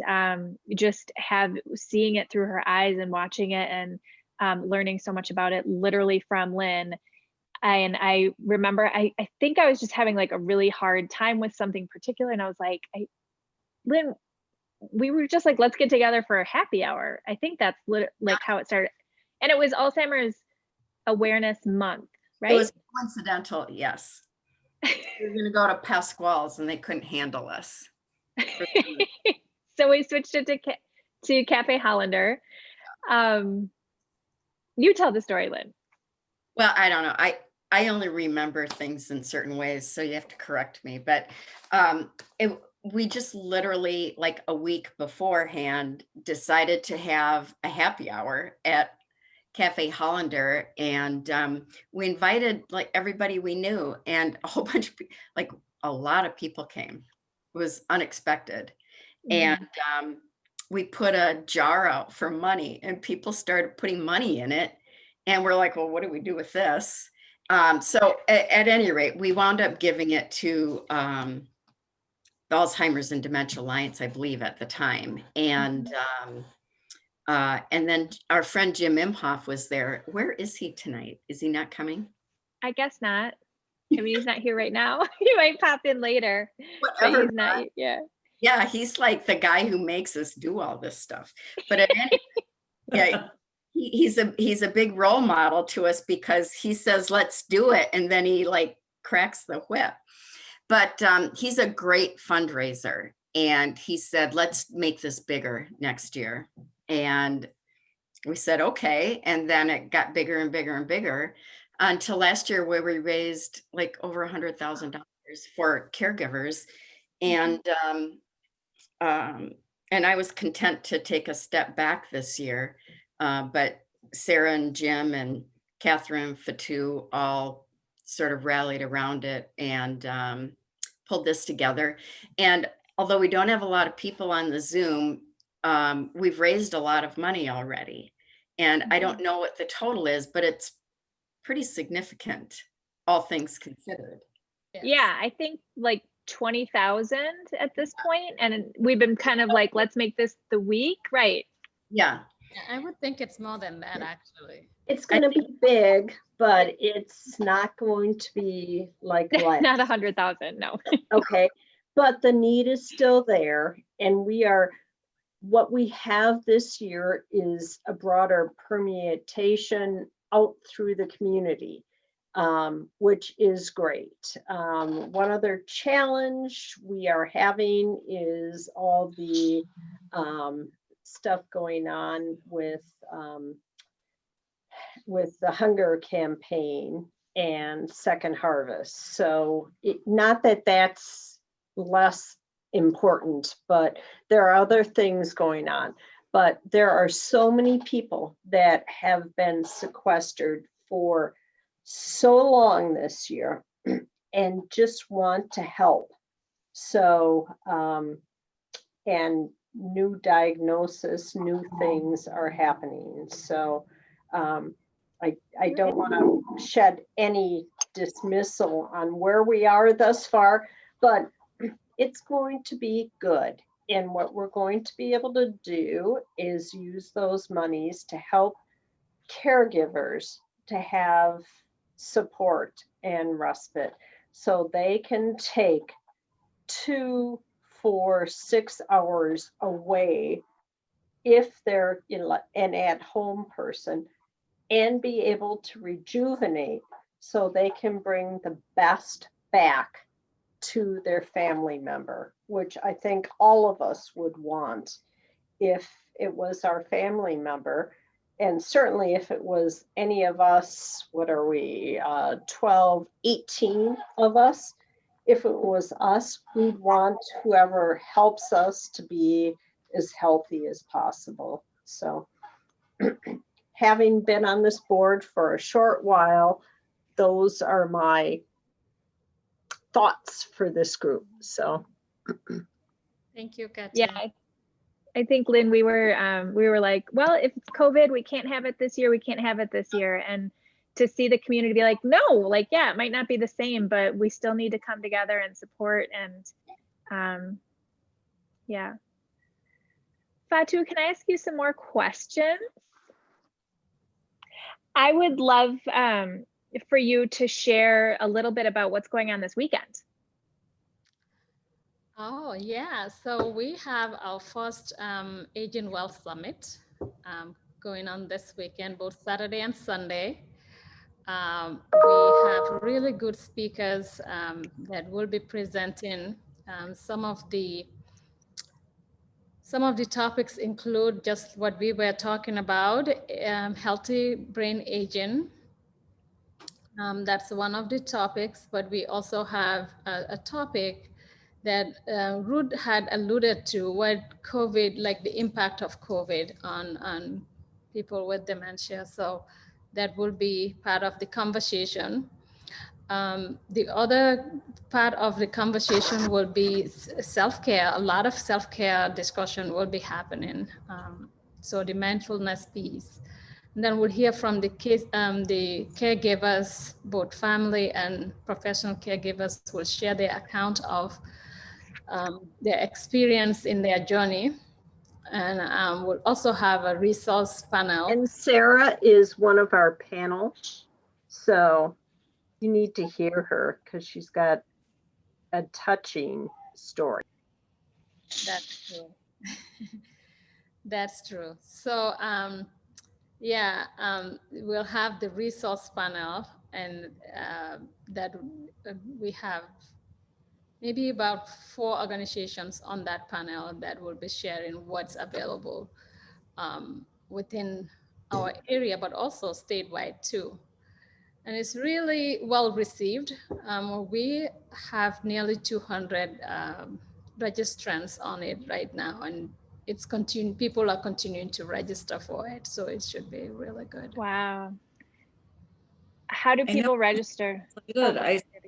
just seeing it through her eyes and watching it and learning so much about it literally from Lynn. And I remember, I think I was just having like a really hard time with something particular. And I was like, Lynn, we were just like, let's get together for a happy hour. I think that's like how it started. And it was Alzheimer's Awareness Month, right? It was coincidental, yes. We were gonna go to Pasquale's and they couldn't handle us. So we switched it to Cafe Hollander. You tell the story, Lynn. Well, I don't know. I only remember things in certain ways, so you have to correct me. But we just literally, like a week beforehand, decided to have a happy hour at Cafe Hollander, and we invited like everybody we knew, and a whole bunch of like a lot of people came. It was unexpected. And we put a jar out for money, and people started putting money in it, and we're like, well, what do we do with this? So at any rate, we wound up giving it to the Alzheimer's and Dementia Alliance, I believe, at the time. And then our friend Jim Imhoff was there. Where is he tonight? Is he not coming? I guess not. I mean, he's not here right now. He might pop in later. Whatever. But he's not. Yeah. Yeah, he's like the guy who makes us do all this stuff. But at any, yeah, he's a big role model to us because he says, let's do it. And then he like cracks the whip. But he's a great fundraiser. And he said, let's make this bigger next year. And we said, okay. And then it got bigger and bigger and bigger until last year where we raised like over $100,000 for caregivers. And I was content to take a step back this year. But Sarah and Jim and Catherine Fatou all sort of rallied around it and pulled this together. And although we don't have a lot of people on the Zoom, we've raised a lot of money already. And I don't know what the total is, but it's pretty significant, all things considered. Yeah, I think like 20,000 at this point, and we've been kind of like, let's make this the week, right? Yeah. I would think it's more than that, actually. It's going to be big, but it's not going to be like Not 100,000, no. Okay, but the need is still there, and what we have this year is a broader permeation out through the community, which is great. One other challenge we are having is all the stuff going on with the hunger campaign and Second Harvest. So not that that's less important, but there are other things going on. But there are so many people that have been sequestered for so long this year and just want to help. So, and new diagnosis, new things are happening. So I don't want to shed any dismissal on where we are thus far, but it's going to be good. And what we're going to be able to do is use those monies to help caregivers to have support and respite so they can take 2, 4, 6 hours away if they're an at-home person and be able to rejuvenate so they can bring the best back to their family member, which I think all of us would want if it was our family member. And certainly if it was any of us, what are we, 12, 18 of us, if it was us, we'd want whoever helps us to be as healthy as possible. So having been on this board for a short while, those are my thoughts for this group. So Thank you, Katia. Yeah, I think, Lynn, we were like, well, if it's COVID, we can't have it this year. We can't have it this year. And to see the community be like, no, like, yeah, it might not be the same, but we still need to come together and support. And yeah. Fatou, can I ask you some more questions? I would love for you to share a little bit about what's going on this weekend. Oh, yeah. So we have our first Aging Wealth Summit going on this weekend, both Saturday and Sunday. We have really good speakers that will be presenting. Some of the topics include just what we were talking about, healthy brain aging. That's one of the topics, but we also have a topic that Ruth had alluded to, what COVID, like the impact of COVID on people with dementia. So that will be part of the conversation. The other part of the conversation will be self-care. A lot of self-care discussion will be happening. So the mindfulness piece. And then we'll hear from the caregivers, both family and professional caregivers will share their account of their experience in their journey. And we'll also have a resource panel. And Sarah is one of our panel. So you need to hear her because she's got a touching story. That's true. That's true. So yeah, we'll have the resource panel, and that we have maybe about 4 organizations on that panel that will be sharing what's available within our area, but also statewide too. And it's really well received. We have nearly 200 registrants on it right now, and it's people are continuing to register for it, so it should be really good. Wow. How do people register? Good.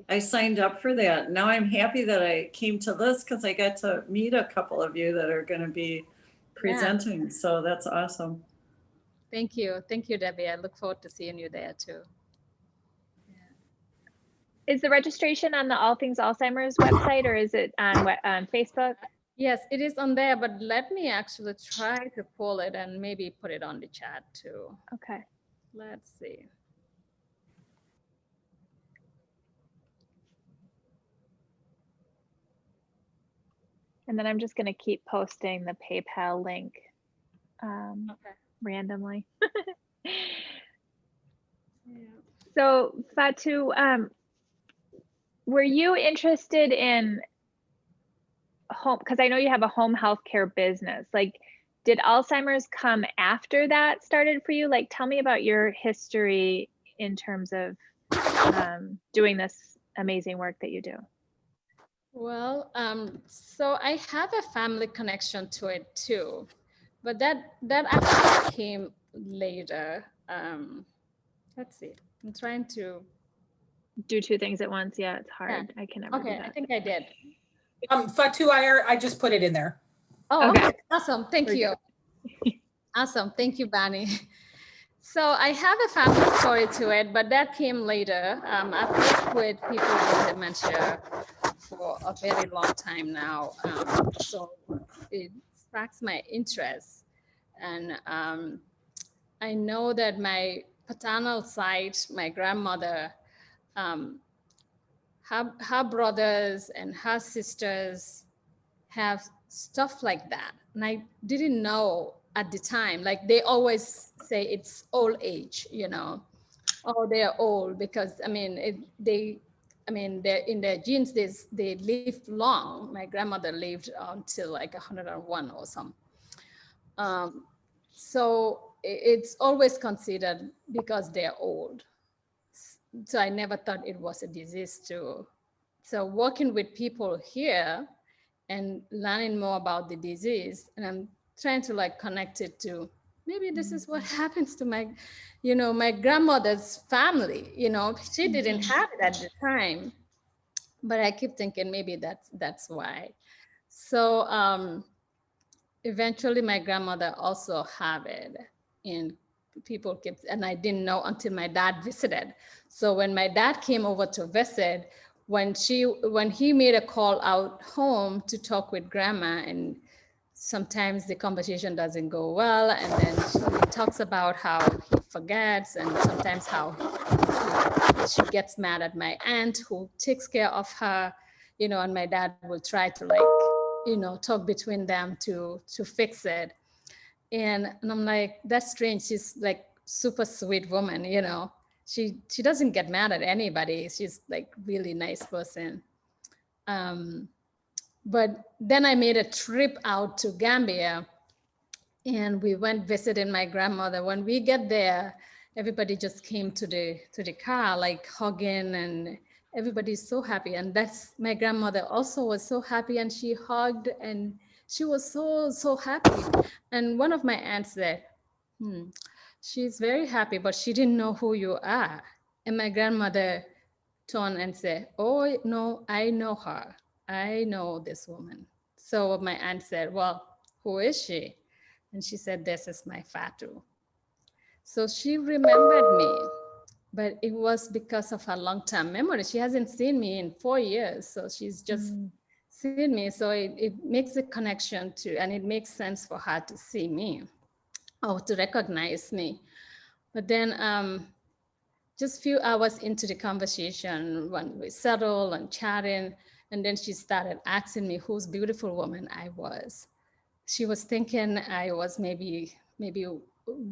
I signed up for that. Now I'm happy that I came to this because I got to meet a couple of you that are going to be presenting. So that's awesome. Thank you. Thank you, Debbie. I look forward to seeing you there too. Is the registration on the All Things Alzheimer's website, or is it on Facebook? Yes, it is on there, but let me actually try to pull it and maybe put it on the chat too. Okay. Let's see. And then I'm just going to keep posting the PayPal link randomly. So Fatu, were you interested in home, because I know you have a home healthcare business, like did Alzheimer's come after that started for you? Like tell me about your history in terms of doing this amazing work that you do. Well, so I have a family connection to it too, but that actually came later. Let's see, I'm trying to do 2 things at once. Yeah, it's hard. Yeah. I can never do that. I think I did. Fatu, I just put it in there. Oh, okay. Awesome. Thank you. Awesome. Thank you, Bonnie. So I have a family story to it, but that came later. I've worked with people with dementia for a very long time now. So it sparks my interest. And I know that my paternal side, my grandmother, her brothers and her sisters have stuff like that. And I didn't know at the time, like they always say it's old age, you know, oh, they're old because, I mean, they're in their genes, they live long. My grandmother lived until like 101 or something. So it's always considered because they're old. So I never thought it was a disease too. So working with people here and learning more about the disease, and I'm trying to like connect it to maybe this is what happens to my, you know, my grandmother's family, you know, she didn't have it at the time, but I keep thinking maybe that's why. So eventually my grandmother also had it, and people kept, and I didn't know until my dad visited. So when my dad came over to visit, when he made a call out home to talk with grandma, and sometimes the conversation doesn't go well, and then he talks about how he forgets, and sometimes how she gets mad at my aunt who takes care of her, you know, and my dad will try to like, you know, talk between them to fix it. And I'm like, that's strange. She's like super sweet woman, you know. She doesn't get mad at anybody. She's like really nice person. But then I made a trip out to Gambia, and we went visiting my grandmother. When we get there, everybody just came to the car, like hugging, and everybody's so happy. And that's my grandmother also was so happy, and she hugged, and she was so happy. And one of my aunts said, she's very happy, but she didn't know who you are. And my grandmother turned and said, oh no, I know her. I know this woman. So my aunt said, well, who is she? And she said, this is my Fatu. So she remembered me, but it was because of her long-term memory. She hasn't seen me in 4 years, so she's just seen me. So it makes a connection to, and it makes sense for her to see me or to recognize me. But then just few hours into the conversation, when we settled and chatting, and then she started asking me whose beautiful woman I was. She was thinking I was maybe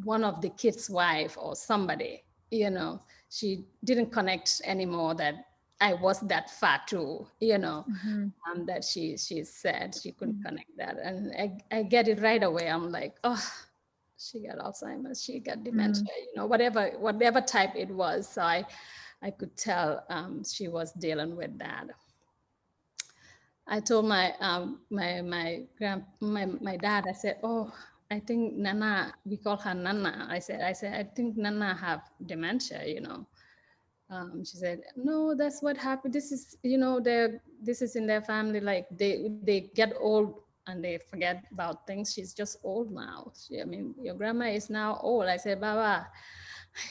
one of the kids' wife or somebody, you know. She didn't connect anymore that I was that Fatu, you know, that she said she couldn't connect that. And I get it right away. I'm like, oh, she got Alzheimer's, she got dementia, you know, whatever type it was. So I could tell she was dealing with that. I told my dad, I said, oh, I think Nana, we call her Nana. I said, I think Nana have dementia, you know. She said, no, that's what happened. This is, you know, this is in their family. Like they get old and they forget about things. She's just old now. I mean, your grandma is now old. I said, Baba,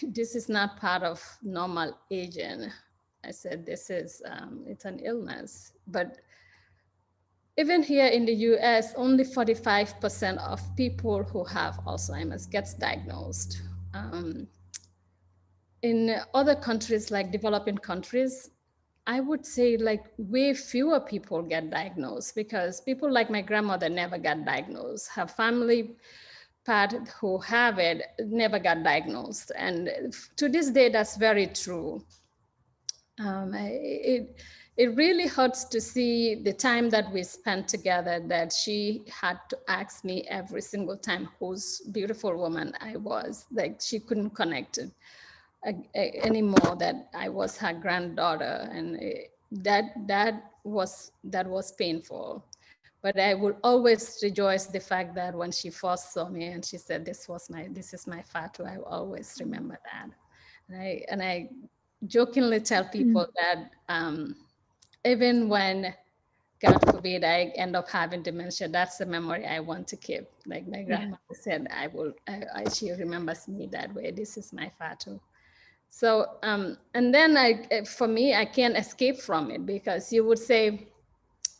this is not part of normal aging. I said, this is, it's an illness. But even here in the US, only 45% of people who have Alzheimer's gets diagnosed. In other countries, like developing countries, I would say like way fewer people get diagnosed, because people like my grandmother never got diagnosed. Her family part who have it never got diagnosed. And to this day, that's very true. It really hurts to see the time that we spent together, that she had to ask me every single time whose beautiful woman I was. Like she couldn't connect it anymore, that I was her granddaughter. And that was painful. But I will always rejoice the fact that when she first saw me and she said, this is my Fatu, I will always remember that. And I jokingly tell people that even when, God forbid, I end up having dementia, that's the memory I want to keep. Like my grandmother said, she remembers me that way. This is my Fatu. So, and then for me, I can't escape from it, because you would say,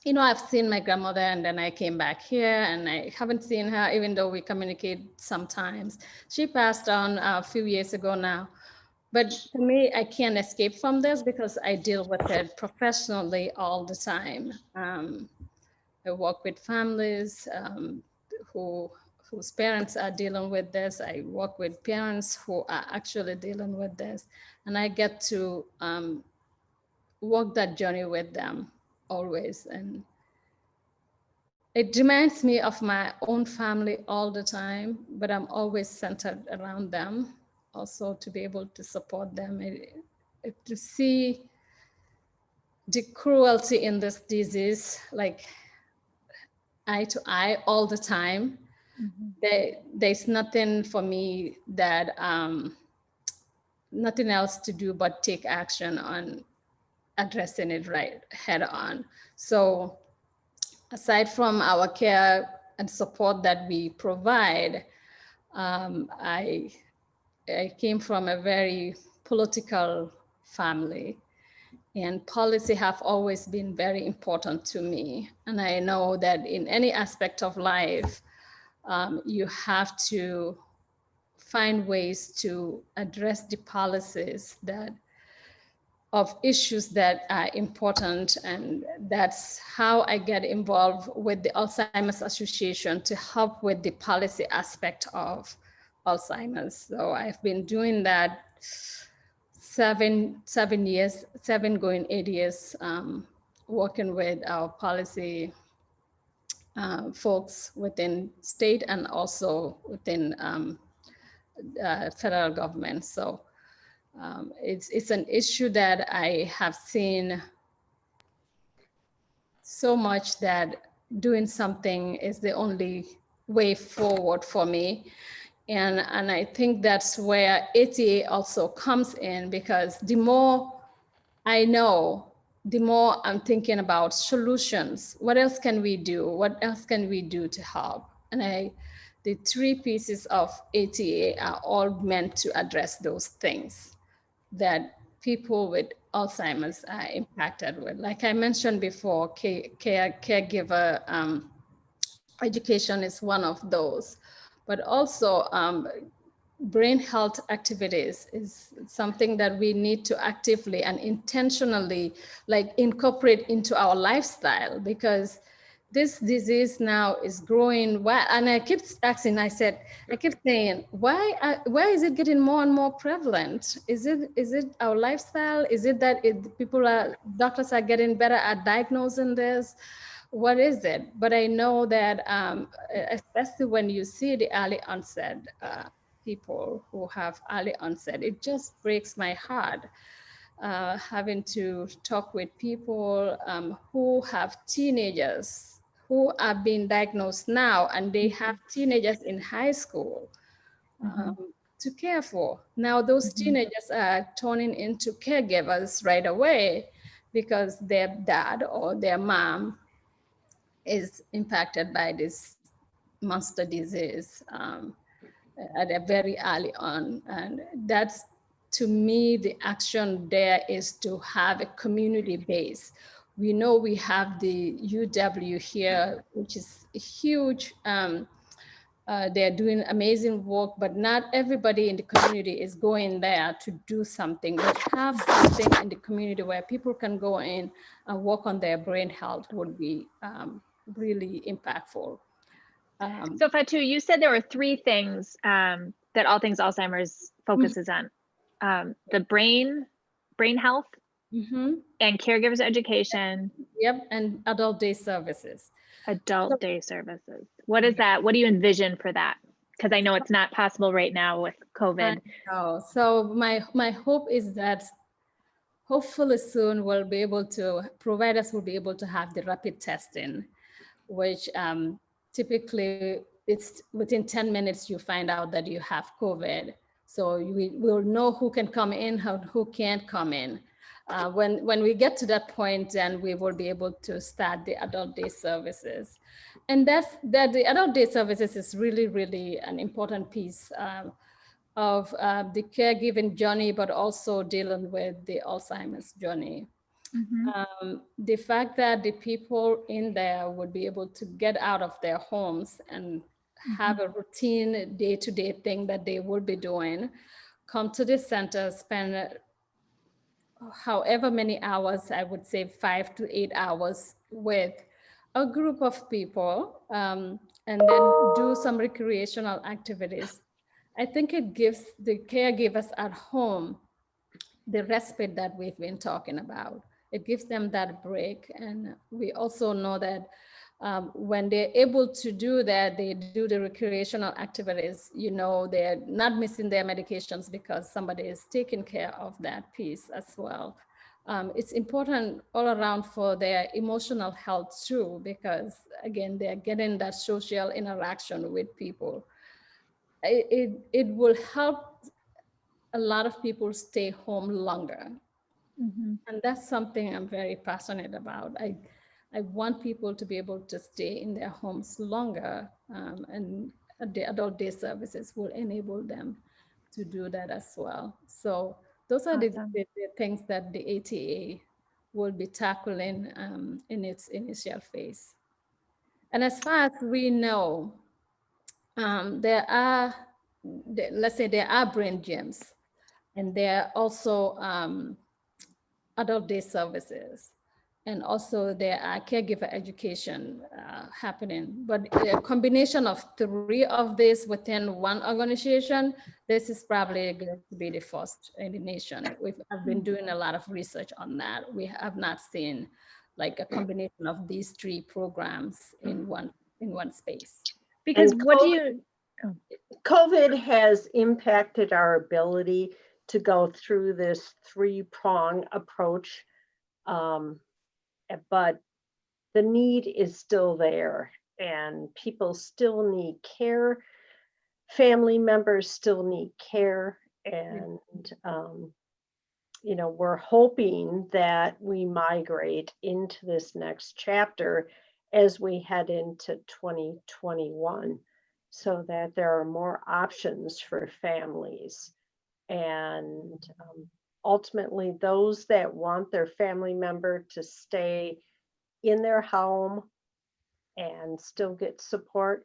you know, I've seen my grandmother and then I came back here and I haven't seen her, even though we communicate sometimes. She passed on a few years ago now. But for me, I can't escape from this because I deal with it professionally all the time. I work with families whose parents are dealing with this. I work with parents who are actually dealing with this. And I get to walk that journey with them always. And it reminds me of my own family all the time, but I'm always centered around them. Also to be able to support them, to see the cruelty in this disease, like eye to eye all the time. There's nothing for me that, nothing else to do but take action on addressing it right head on. So aside from our care and support that we provide, I came from a very political family, and policy have always been very important to me. And I know that in any aspect of life, you have to find ways to address the policies of issues that are important. And that's how I get involved with the Alzheimer's Association to help with the policy aspect of Alzheimer's. So I've been doing that 7 years, 7 going 8 years, working with our policy folks within state and also within federal government. So it's an issue that I have seen so much that doing something is the only way forward for me. And I think that's where ATA also comes in, because the more I know, the more I'm thinking about solutions. What else can we do? What else can we do to help? And the three pieces of ATA are all meant to address those things that people with Alzheimer's are impacted with. Like I mentioned before, caregiver education is one of those, but also brain health activities is something that we need to actively and intentionally like incorporate into our lifestyle, because this disease now is growing. And I keep asking, I keep saying, why is it getting more and more prevalent? Is it our lifestyle? Is it that doctors are getting better at diagnosing this? What is it? But I know that especially when you see the early onset people who have early onset, it just breaks my heart having to talk with people who have teenagers who are being diagnosed now, and they have teenagers in high school to care for. Now those teenagers are turning into caregivers right away because their dad or their mom is impacted by this monster disease at a very early on. And that's, to me, the action there is to have a community base. We know we have the UW here, which is huge. They're doing amazing work, but not everybody in the community is going there to do something. But have something in the community where people can go in and work on their brain health would be really impactful. So Fatu, you said there were three things that All Things Alzheimer's focuses on. The brain health, and caregivers education. Yep, and adult day services. Adult day services. What is that? What do you envision for that? Because I know it's not possible right now with COVID. So my hope is that hopefully soon providers will be able to have the rapid testing, which typically it's within 10 minutes you find out that you have COVID. So we will know who can come in, who can't come in. When we get to that point, then we will be able to start the adult day services. And that the adult day services is really, really an important piece of the caregiving journey, but also dealing with the Alzheimer's journey. The fact that the people in there would be able to get out of their homes and have a routine day-to-day thing that they would be doing, come to the center, spend however many hours, I would say 5 to 8 hours with a group of people, and then do some recreational activities. I think it gives the caregivers at home the respite that we've been talking about. It gives them that break. And we also know that when they're able to do that, they do the recreational activities, they're not missing their medications because somebody is taking care of that piece as well. It's important all around for their emotional health too, because again, they're getting that social interaction with people. It will help a lot of people stay home longer. And that's something I'm very passionate about. I want people to be able to stay in their homes longer, and the adult day services will enable them to do that as well. So those are the things that the ATA will be tackling in its initial phase. And as far as we know, let's say there are brain gyms, and there are also adult day services, and also there are caregiver education happening. But a combination of three of this within one organization, this is probably going to be the first in the nation. I've been doing a lot of research on that. We have not seen like a combination of these three programs in one space. Because COVID has impacted our ability to go through this three-prong approach, but the need is still there, and people still need care. Family members still need care, and we're hoping that we migrate into this next chapter as we head into 2021. so that there are more options for families. And ultimately, those that want their family member to stay in their home and still get support,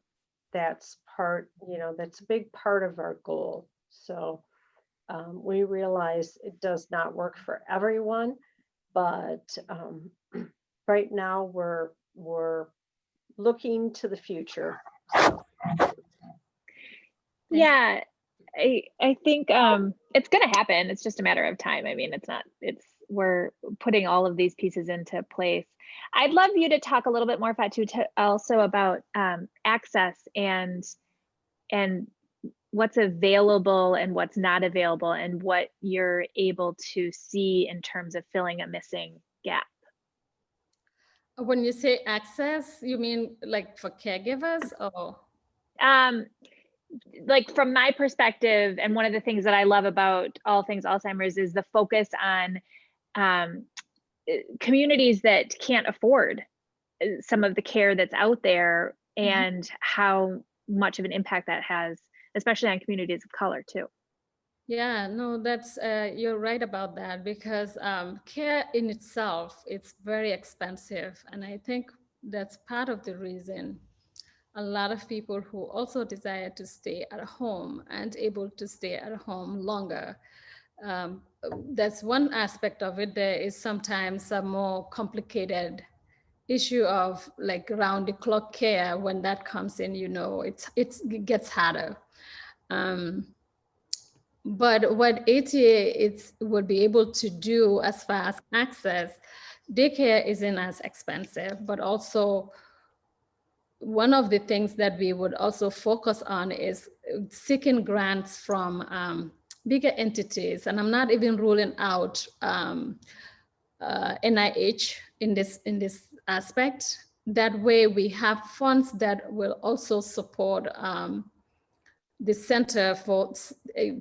that's part, that's a big part of our goal. So we realize it does not work for everyone, but right now we're looking to the future. Yeah, I think it's going to happen. It's just a matter of time. I mean, we're putting all of these pieces into place. I'd love you to talk a little bit more, Fatu, also about access and what's available and what's not available, and what you're able to see in terms of filling a missing gap. When you say access, you mean like for caregivers or? Like from my perspective, and one of the things that I love about All Things Alzheimer's is the focus on communities that can't afford some of the care that's out there, and how much of an impact that has, especially on communities of color too. Yeah, no, that's you're right about that, because care in itself, it's very expensive, and I think that's part of the reason a lot of people who also desire to stay at home and able to stay at home longer. That's one aspect of it. There is sometimes a more complicated issue of like round the clock care. When that comes in, it gets harder. But what ATA would be able to do as far as access, daycare isn't as expensive, but also one of the things that we would also focus on is seeking grants from bigger entities. And I'm not even ruling out NIH in this aspect. That way we have funds that will also support the center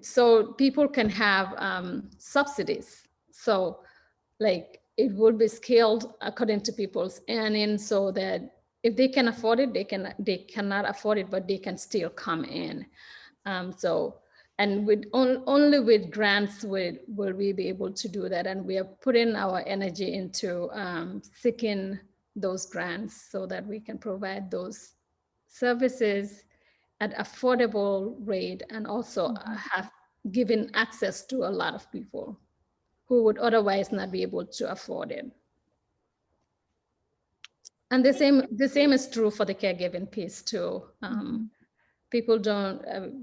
so people can have subsidies. So like it will be scaled according to people's earnings, so that if they can afford it, they cannot afford it, but they can still come in. And with only with grants will we be able to do that. And we are putting our energy into seeking those grants so that we can provide those services at affordable rate, and also have given access to a lot of people who would otherwise not be able to afford it. And the same is true for the caregiving piece too. People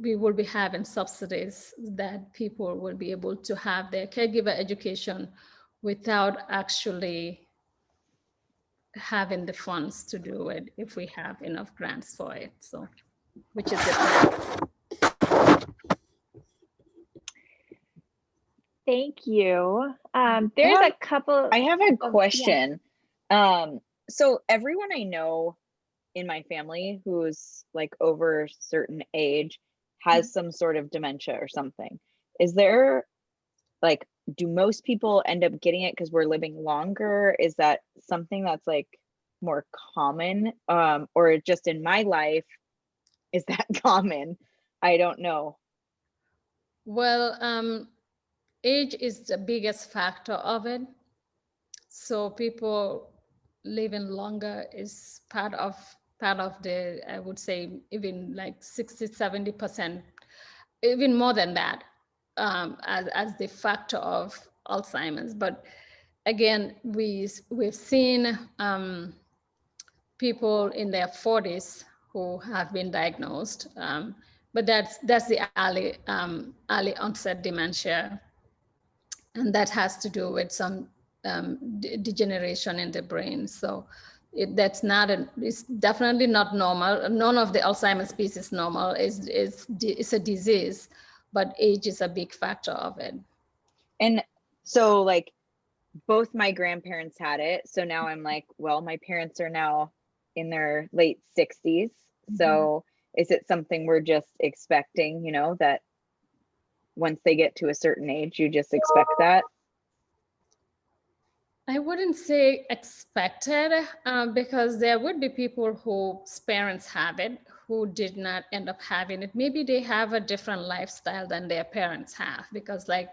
we will be having subsidies that people will be able to have their caregiver education without actually having the funds to do it, if we have enough grants for it. So, which is it. Thank you. There's a couple. I have a question. So everyone I know in my family who's like over a certain age has some sort of dementia or something. Is there like, do most people end up getting it because we're living longer? Is that something that's like more common? Or just in my life, is that common? I don't know. Well, age is the biggest factor of it. So people living longer is part of the, I would say, even like 60-70%, even more than that, as the factor of Alzheimer's. But again, we've seen people in their 40s who have been diagnosed, but that's the early onset dementia, and that has to do with some degeneration in the brain. So it's definitely not normal. None of the Alzheimer's species is normal. It's a disease, but age is a big factor of it. And so like both my grandparents had it. So now I'm like, well, my parents are now in their late 60s. So is it something we're just expecting, that once they get to a certain age, you just expect that? I wouldn't say expected, because there would be people whose parents have it, who did not end up having it, maybe they have a different lifestyle than their parents have, because like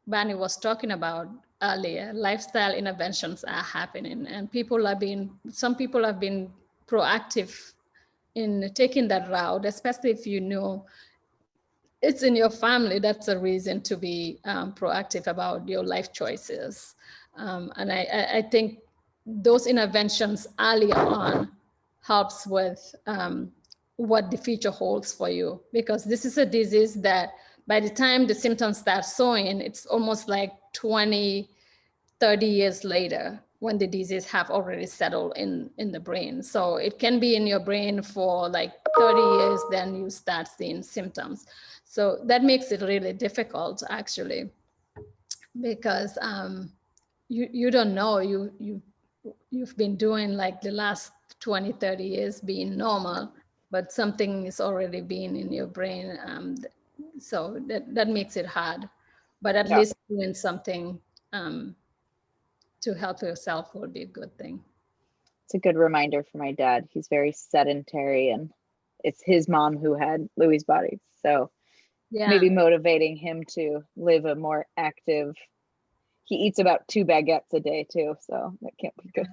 Bonnie was talking about earlier, lifestyle interventions are happening, and some people have been proactive in taking that route, especially if you know it's in your family. That's a reason to be proactive about your life choices. And I think those interventions early on helps with what the future holds for you, because this is a disease that by the time the symptoms start showing, it's almost like 20, 30 years later when the disease have already settled in the brain. So it can be in your brain for like 30 years, then you start seeing symptoms. So that makes it really difficult, actually, because you don't know, you've been doing like the last 20, 30 years being normal, but something is already being in your brain. So that makes it hard, but at least doing something to help yourself would be a good thing. It's a good reminder for my dad. He's very sedentary, and it's his mom who had Lewy bodies. So maybe motivating him to live a more active, he eats about 2 baguettes a day too. So that can't be good.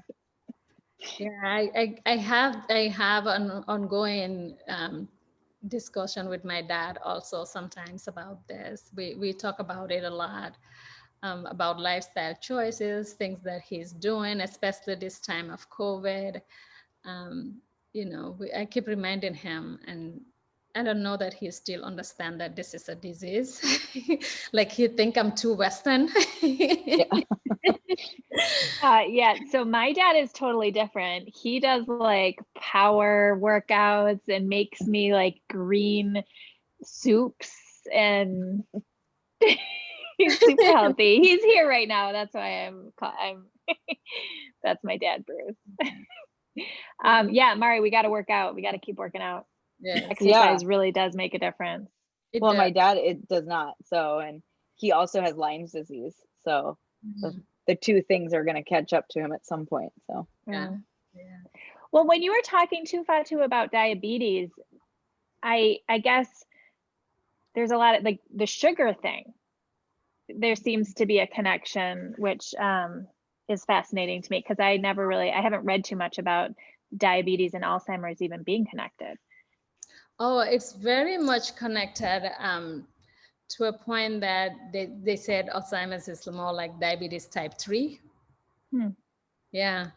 Yeah, I have an ongoing discussion with my dad also sometimes about this. We talk about it a lot, about lifestyle choices, things that he's doing, especially this time of COVID. I keep reminding him, and I don't know that he still understands that this is a disease. Like he think I'm too Western. Yeah, so my dad is totally different. He does like power workouts and makes me like green soups, and he's super healthy. He's here right now. That's why I'm that's my dad, Bruce. Yeah, Mari, we got to work out. We got to keep working out. Yeah. Exercise really does make a difference. Well, my dad, it does not. So, and he also has Lyme's disease. So the two things are going to catch up to him at some point. So, yeah. Well, when you were talking to Fatu about diabetes, I guess there's a lot of like the sugar thing. There seems to be a connection, which is fascinating to me, because I haven't read too much about diabetes and Alzheimer's even being connected. Oh, it's very much connected to a point that they said Alzheimer's is more like diabetes type 3. Yeah.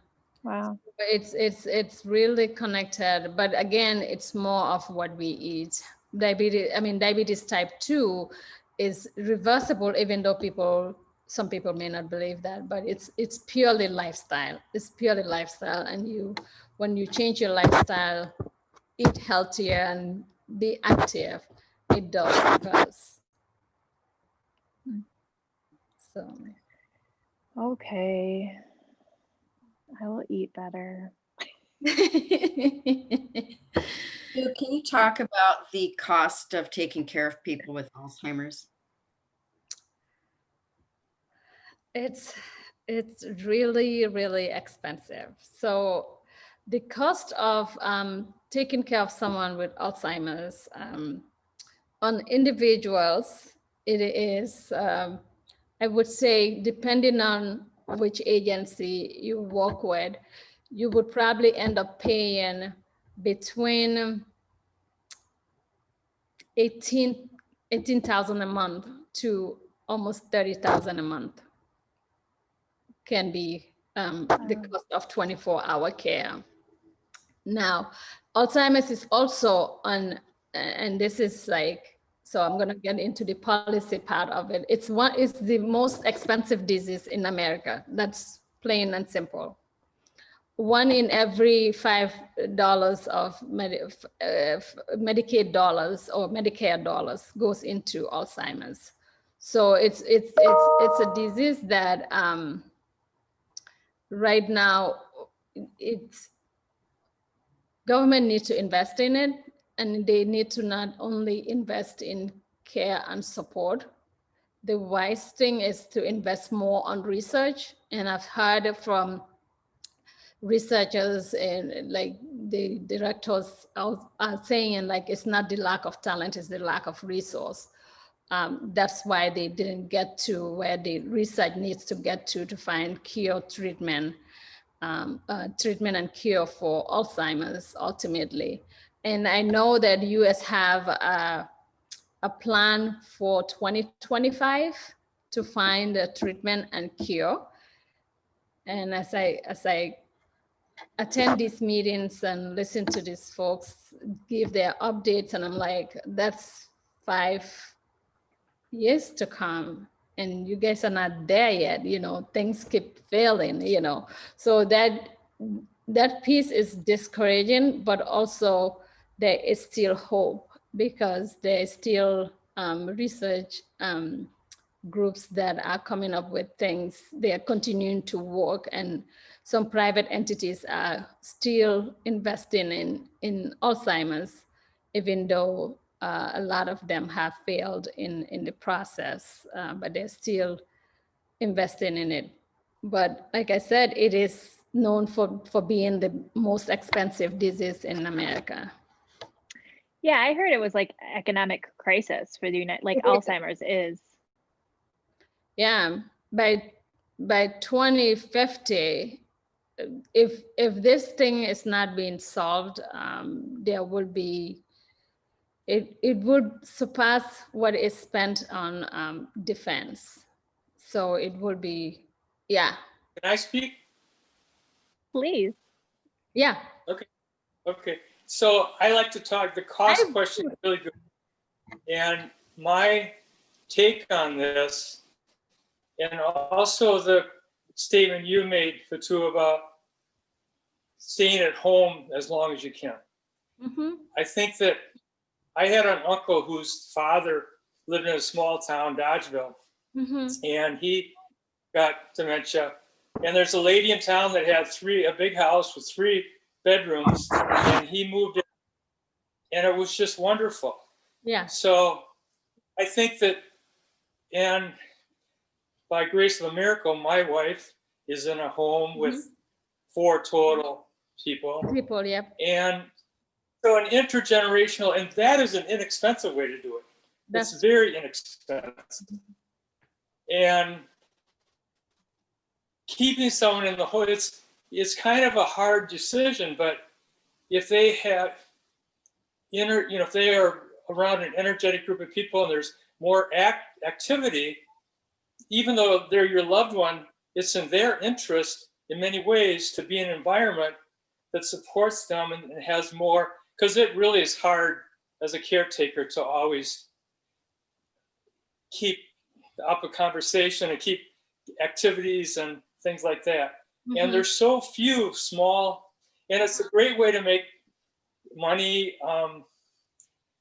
Wow. It's really connected, but again, it's more of what we eat. Diabetes type 2 is reversible, even though some people may not believe that, but it's purely lifestyle. It's purely lifestyle, and when you change your lifestyle, eat healthier and be active, it does reverse. So. Okay. I will eat better. So can you talk about the cost of taking care of people with Alzheimer's? It's really, really expensive. So the cost of taking care of someone with Alzheimer's on individuals, it is, I would say, depending on which agency you work with, you would probably end up paying between $18,000 a month to almost $30,000 a month can be the cost of 24-hour care. Now, Alzheimer's is also on, and this is like, so I'm going to get into the policy part of it. It's the most expensive disease in America. That's plain and simple. 1 in every $5 of Medicaid dollars or Medicare dollars goes into Alzheimer's. So it's a disease that right now government needs to invest in it, and they need to not only invest in care and support. The wise thing is to invest more on research, and I've heard from researchers in like the directors are saying like it's not the lack of talent, it's the lack of resource. That's why they didn't get to where the research needs to get to find cure, treatment, treatment and cure for Alzheimer's ultimately. And I know that US have a plan for 2025 to find a treatment and cure. And as I attend these meetings and listen to these folks give their updates, and I'm like, that's 5 years to come, and you guys are not there yet. You know, things keep failing. You know, so that piece is discouraging, but also there is still hope because there is still research groups that are coming up with things. They are continuing to work, and some private entities are still investing in Alzheimer's, even though a lot of them have failed in the process, but they're still investing in it. But like I said, it is known for being the most expensive disease in America. Yeah, I heard it was like economic crisis for the United, like Alzheimer's is. Yeah, by 2050, if this thing is not being solved, there will be, it would surpass what is spent on defense. So it would be, yeah. Can I speak? Please. Yeah. Okay. So I like to talk, the cost question is really good. And my take on this, and also the statement you made, Fatu, about staying at home as long as you can. Mm-hmm. I think that I had an uncle whose father lived in a small town, Dodgeville, Mm-hmm. and he got dementia. And there's a lady in town that had a big house with 3 bedrooms, and he moved in, and it was just wonderful. Yeah. So I think that, and by grace of a miracle, my wife is in a home with 4 total people. Yep. And so an intergenerational, and that is an inexpensive way to do it. It's very inexpensive. And keeping someone in the home, it's kind of a hard decision, but if they have if they are around an energetic group of people and there's more activity, even though they're your loved one, it's in their interest in many ways to be in an environment that supports them and has more, because it really is hard as a caretaker to always keep up a conversation and keep activities and things like that. Mm-hmm. And there's so few small, and it's a great way to make money.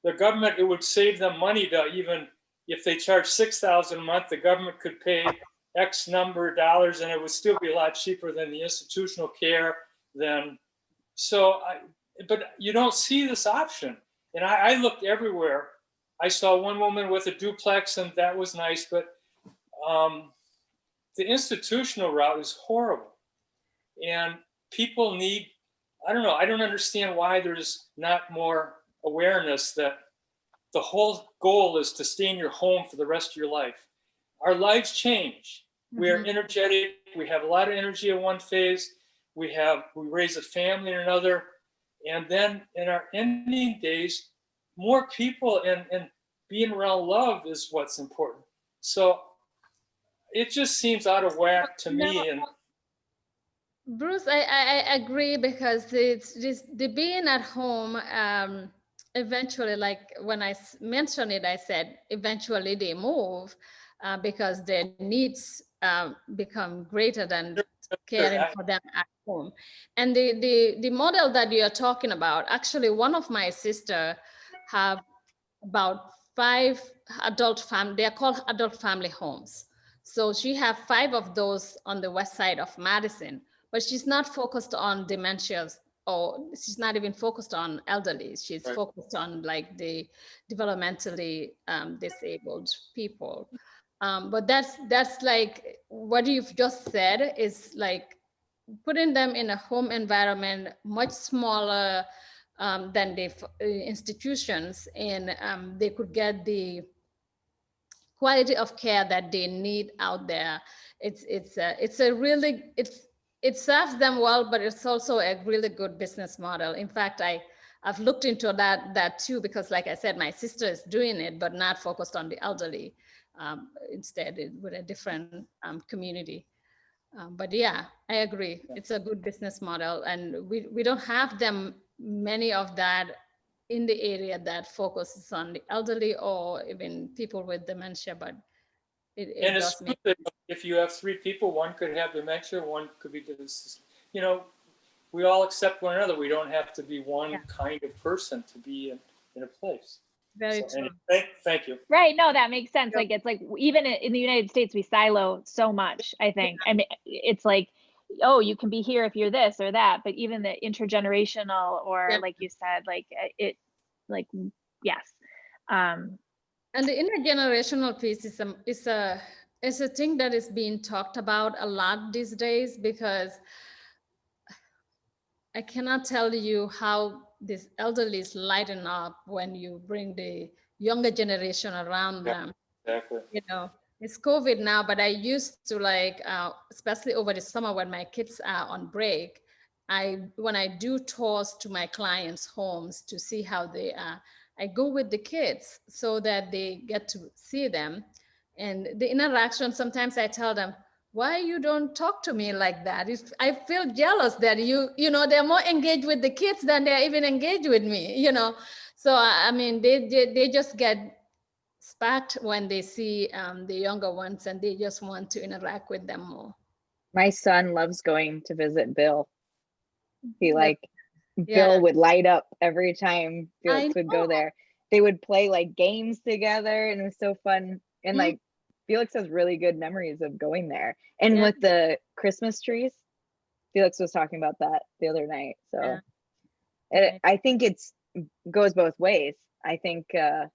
The government, it would save them money to, even if they charge $6,000 a month, the government could pay X number of dollars, and it would still be a lot cheaper than the institutional care. But you don't see this option. And I looked everywhere. I saw one woman with a duplex, and that was nice, but the institutional route is horrible. And people need, I don't know, I don't understand why there's not more awareness that the whole goal is to stay in your home for the rest of your life. Our lives change. We are energetic. We have a lot of energy in one phase. We raise a family in another. And then in our ending days, more people and being around love is what's important. So it just seems out of whack to me. And Bruce, I agree, because it's just the being at home, eventually, like when I mentioned it, I said eventually they move because their needs become greater than caring for them at home. And the model that you're talking about, actually one of my sister have about 5 adult family, they're called adult family homes. So she have 5 of those on the west side of Madison, but she's not focused on dementias, or she's not even focused on elderly. She's focused on like the developmentally disabled people. But that's like what you've just said is like putting them in a home environment much smaller than the institutions, and they could get the quality of care that they need out there. It's a really, it serves them well, but it's also a really good business model. In fact, I've looked into that too, because like I said, my sister is doing it, but not focused on the elderly, instead with a different community. But yeah, I agree. It's a good business model, and we don't have them many of that in the area that focuses on the elderly or even people with dementia, but it And does it's make good that if you have 3 people, one could have dementia, one could be this. You know, we all accept one another. We don't have to be one kind of person to be in a place. very So, true. anyway, thank you. Right. No, that makes sense. Like, it's like, even in the United States, we silo so much, I think. I mean, it's like, oh, you can be here if you're this or that, but even the intergenerational, or like you said, like yes. And the intergenerational piece is a thing that is being talked about a lot these days, because I cannot tell you how this elderly is lighting up when you bring the younger generation around them. Exactly. You know, it's COVID now, but I used to, like, especially over the summer when my kids are on break, when I do tours to my clients' homes to see how they are, I go with the kids so that they get to see them. And the interaction, sometimes I tell them, why you don't talk to me like that? I feel jealous that you know, they're more engaged with the kids than they're even engaged with me, you know? So, I mean, they just get sparked when they see the younger ones, and they just want to interact with them more. My son loves going to visit Bill. He Yeah. Bill would light up every time Felix would go there. They would play like games together, and it was so fun. And like, Felix has really good memories of going there. And with the Christmas trees, Felix was talking about that the other night. So I think goes both ways. I think the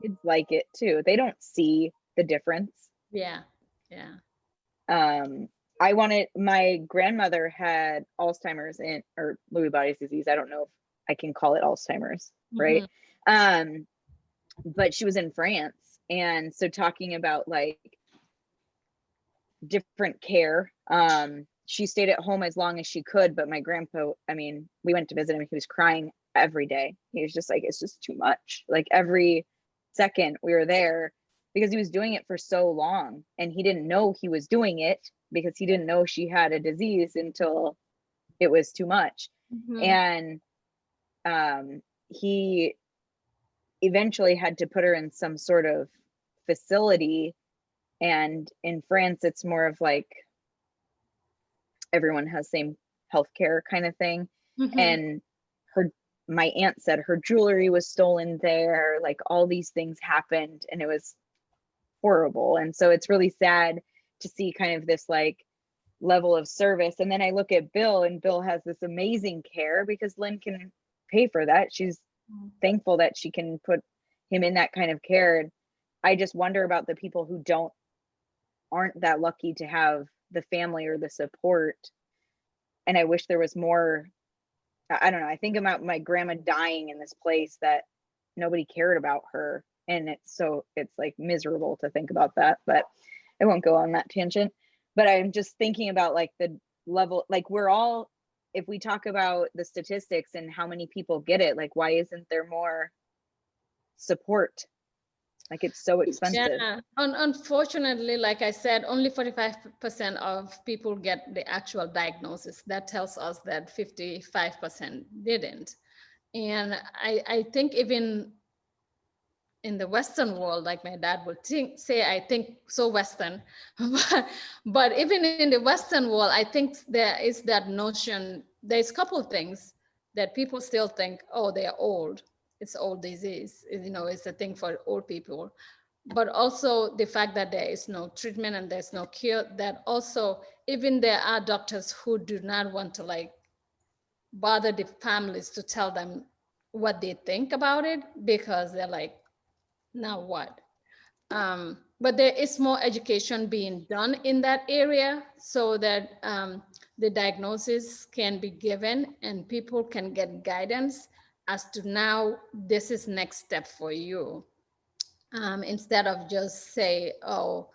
kids like it too. They don't see the difference. Yeah. Yeah. My grandmother had Alzheimer's or Lewy bodies disease. I don't know if I can call it Alzheimer's, right? But she was in France. And so talking about like different care, she stayed at home as long as she could, but my grandpa, I mean, we went to visit him, he was crying every day. He was just like, it's just too much. Like every second we were there, because he was doing it for so long, and he didn't know he was doing it because he didn't know she had a disease until it was too much. And he eventually had to put her in some sort of facility. And in France, it's more of like everyone has same healthcare kind of thing. And my aunt said her jewelry was stolen there, like all these things happened, and it was horrible. And so it's really sad to see kind of this like level of service. And then I look at Bill, and Bill has this amazing care because Lynn can pay for that. She's thankful that she can put him in that kind of care. And I just wonder about the people who aren't that lucky to have the family or the support. And I wish there was more. I don't know. I think about my grandma dying in this place that nobody cared about her. And it's like miserable to think about that, but I won't go on that tangent. But I'm just thinking about like the level, like if we talk about the statistics and how many people get it, like why isn't there more support? Like it's so expensive. Yeah, unfortunately, like I said, only 45% of people get the actual diagnosis. That tells us that 55% didn't. And I think even in the Western world, like my dad would say, I think so Western, but even in the Western world, I think there is that notion, there's a couple of things that people still think, oh, they're old. It's old disease, you know, it's a thing for old people. But also the fact that there is no treatment and there's no cure, that also, even there are doctors who do not want to like bother the families to tell them what they think about it, because they're like, now what? but there is more education being done in that area so that the diagnosis can be given and people can get guidance as to now this is next step for you. Instead of just say, oh,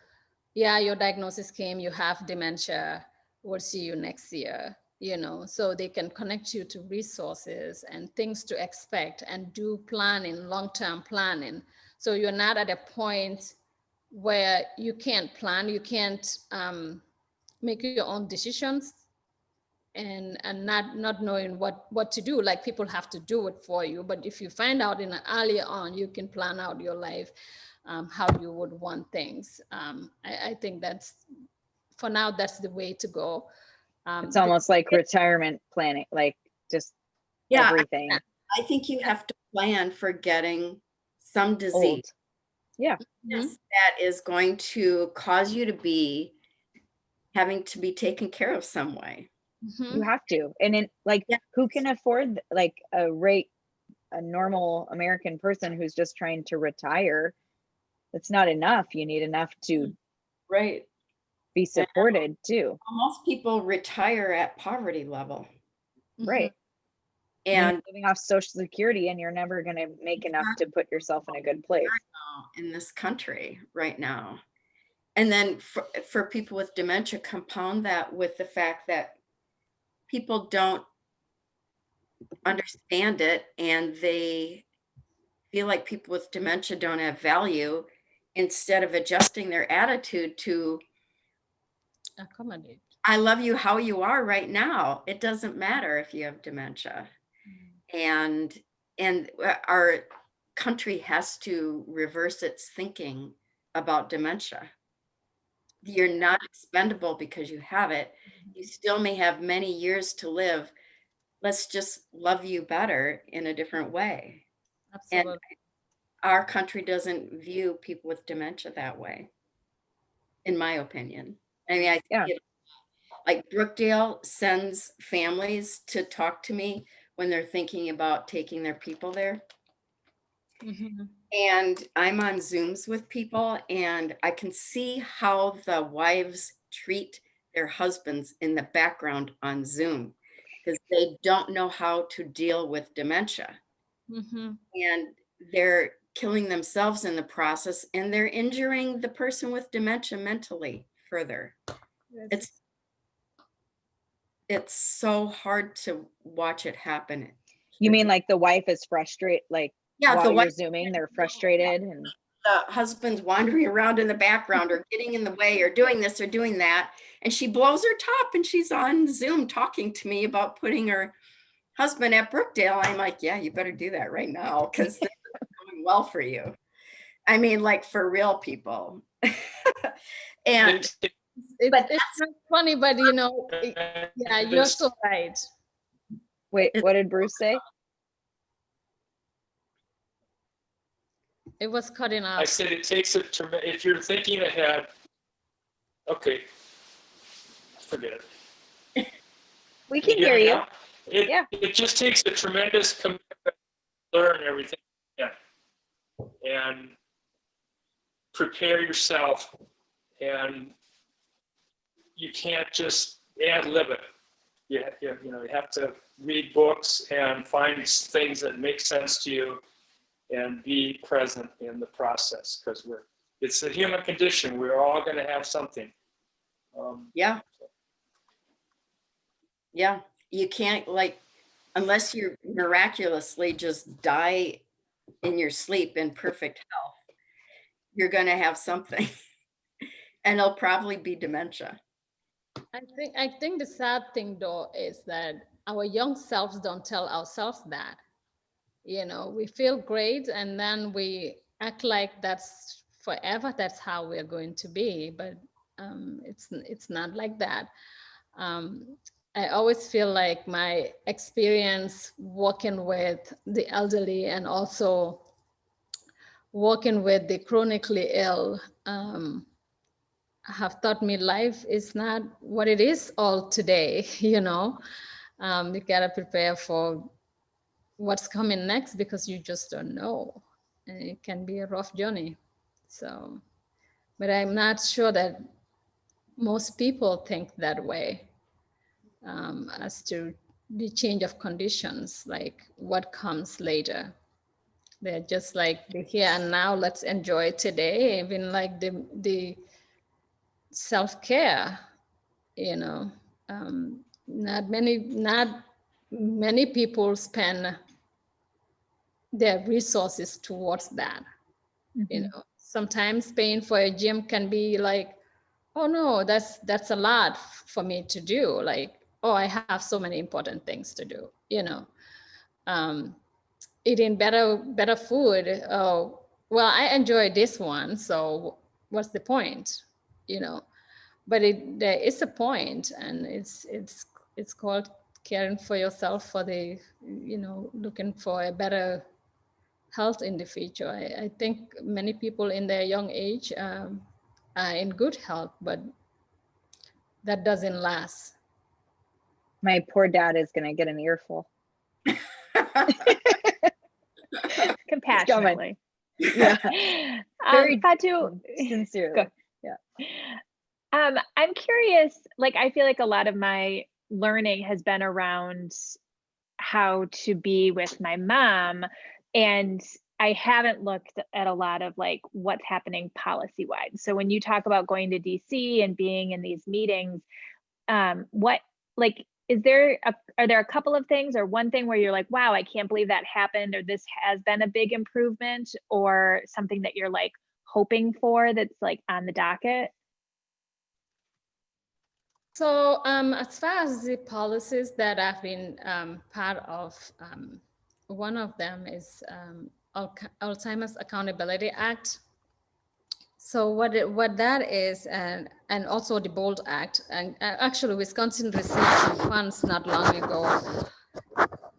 yeah, your diagnosis came, you have dementia, we'll see you next year, you know, so they can connect you to resources and things to expect and do planning, long-term planning. So you're not at a point where you can't plan, you can't make your own decisions and not knowing what to do, like people have to do it for you. But if you find out in earlier on, you can plan out your life, how you would want things. I think that's, for now, that's the way to go. It's almost like retirement planning, like just everything. I think you have to plan for getting some disease. Yeah. Yes, that is going to cause you to be having to be taken care of some way. You have to. And then like, who can afford like a normal American person who's just trying to retire? It's not enough. You need enough to be supported too. Most people retire at poverty level. Right. And you're living off Social Security and you're never going to make enough to put yourself in a good place. In this country right now. And then for people with dementia, compound that with the fact that people don't understand it and they feel like people with dementia don't have value, instead of adjusting their attitude to accommodate. I love you how you are right now. It doesn't matter if you have dementia. And our country has to reverse its thinking about dementia. You're not expendable because you have it. You still may have many years to live. Let's just love you better in a different way. Absolutely. And our country doesn't view people with dementia that way, in my opinion. I mean, I think like Brookdale sends families to talk to me when they're thinking about taking their people there. And I'm on Zooms with people and I can see how the wives treat their husbands in the background on Zoom because they don't know how to deal with dementia. And they're killing themselves in the process and they're injuring the person with dementia mentally further. It's so hard to watch it happen. You mean like the wife is frustrated, like while the you're wife, Zooming, they're frustrated and the husband's wandering around in the background or getting in the way or doing this or doing that. And she blows her top and she's on Zoom talking to me about putting her husband at Brookdale. I'm like, yeah, you better do that right now because this is going well for you. I mean, like for real people. And it's not funny, but you know, yeah, you're so right. Wait, what did Bruce say? It was cutting off. I said it takes if you're thinking ahead, okay, forget it. We can hear you. It just takes a tremendous commitment to learn everything and prepare yourself, and you can't just ad lib it. You have to read books and find things that make sense to you and be present in the process because it's a human condition. We're all going to have something. Yeah, you can't unless you miraculously just die in your sleep in perfect health, you're going to have something and it'll probably be dementia. I think the sad thing though is that our young selves don't tell ourselves that. You know, we feel great and then we act like that's forever, that's how we're going to be, but it's not like that. I always feel like my experience working with the elderly and also working with the chronically ill have taught me life is not what it is all today, you know. You gotta prepare for what's coming next because you just don't know. And it can be a rough journey. So but I'm not sure that most people think that way as to the change of conditions, like what comes later. They're just like the here and now, let's enjoy today, even like the self-care, you know. Not many people spend their resources towards that. You know, sometimes paying for a gym can be like, oh no, that's a lot for me to do. Like, oh, I have so many important things to do, you know. Eating better food. Oh, well, I enjoy this one, so what's the point, you know? But there is a point, and it's called caring for yourself, for the, you know, looking for a better health in the future. I think many people in their young age are in good health, but that doesn't last. My poor dad is going to get an earful. Compassionately. Yeah. Very Fatu, sincerely. go. Yeah. I'm curious, like, I feel like a lot of my learning has been around how to be with my mom, and I haven't looked at a lot of like what's happening policy wide. So when you talk about going to DC and being in these meetings, what, like, are there a couple of things or one thing where you're like, wow, I can't believe that happened, or this has been a big improvement, or something that you're like hoping for that's like on the docket? So as far as the policies that have been part of, one of them is Alzheimer's Accountability Act. So what that is, and also the BOLD Act, and actually Wisconsin received some funds not long ago,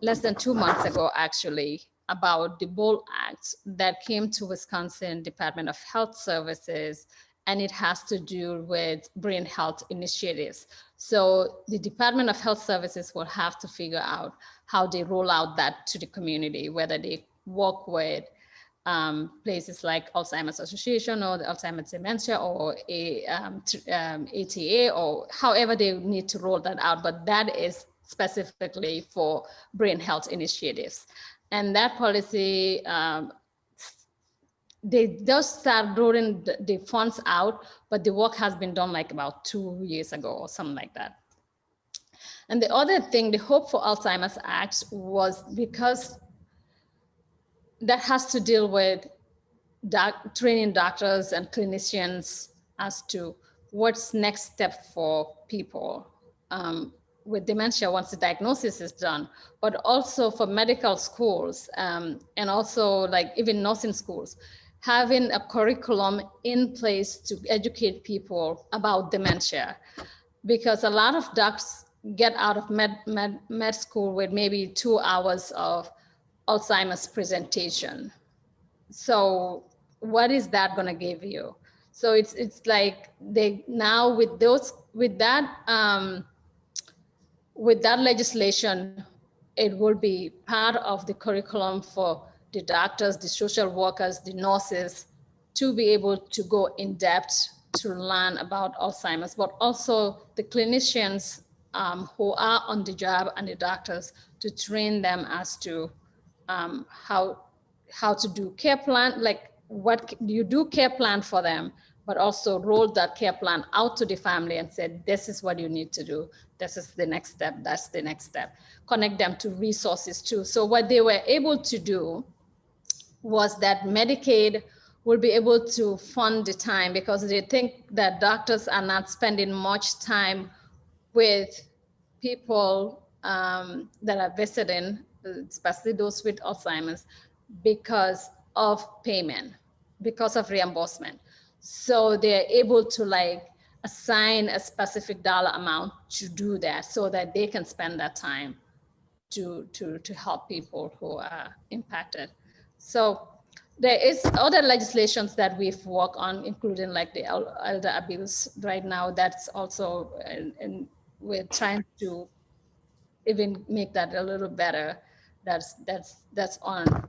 less than 2 months ago actually, about the BOLD Act that came to Wisconsin Department of Health Services, and it has to do with brain health initiatives. So the Department of Health Services will have to figure out how they roll out that to the community, whether they work with places like Alzheimer's Association or the Alzheimer's Dementia or ATA, or however they need to roll that out. But that is specifically for brain health initiatives. And that policy, they just start rolling the funds out, but the work has been done like about 2 years ago or something like that. And the other thing, the Hope for Alzheimer's Act, was because that has to deal with training doctors and clinicians as to what's next step for people with dementia once the diagnosis is done, but also for medical schools and also like even nursing schools, having a curriculum in place to educate people about dementia, because a lot of docs get out of med school with maybe 2 hours of Alzheimer's presentation. So what is that going to give you? So it's like they now with that legislation, it will be part of the curriculum for the doctors, the social workers, the nurses, to be able to go in depth to learn about Alzheimer's, but also the clinicians who are on the job and the doctors, to train them as to how to do care plan, like what you do care plan for them, but also roll that care plan out to the family and say, this is what you need to do. This is the next step. That's the next step. Connect them to resources too. So what they were able to do was that Medicaid will be able to fund the time, because they think that doctors are not spending much time with people that are visiting, especially those with Alzheimer's, because of payment, because of reimbursement. So they're able to like assign a specific dollar amount to do that, so that they can spend that time to help people who are impacted. So there is other legislations that we've worked on, including like the elder abuse right now. That's also, and we're trying to even make that a little better. That's on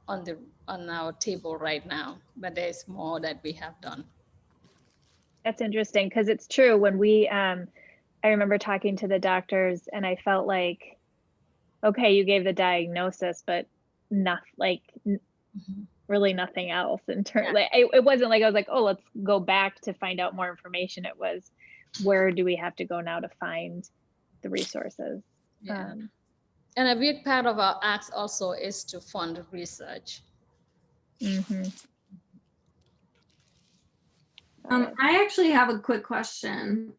our table right now, but there's more that we have done. That's interesting because it's true when we, I remember talking to the doctors and I felt like, okay, you gave the diagnosis, but not like really nothing else in terms, like, it wasn't like, I was like, oh, let's go back to find out more information. It was, where do we have to go now to find the resources? Yeah. And a big part of our acts also is to fund research. I actually have a quick question.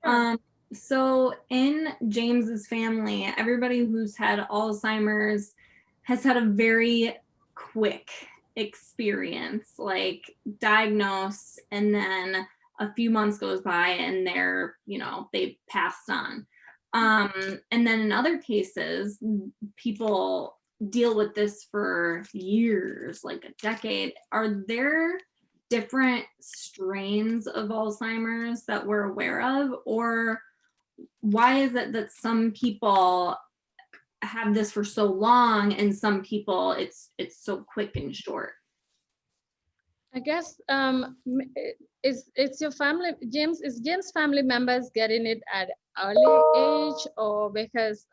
So in James's family, everybody who's had Alzheimer's has had a very quick experience, like diagnosed and then a few months goes by and they're, you know, they passed on. And then in other cases, people deal with this for years, like a decade. Are there different strains of Alzheimer's that we're aware of, or why is it that some people have this for so long and some people it's so quick and short? I guess it's your family, James, is James' family members getting it at early age, or because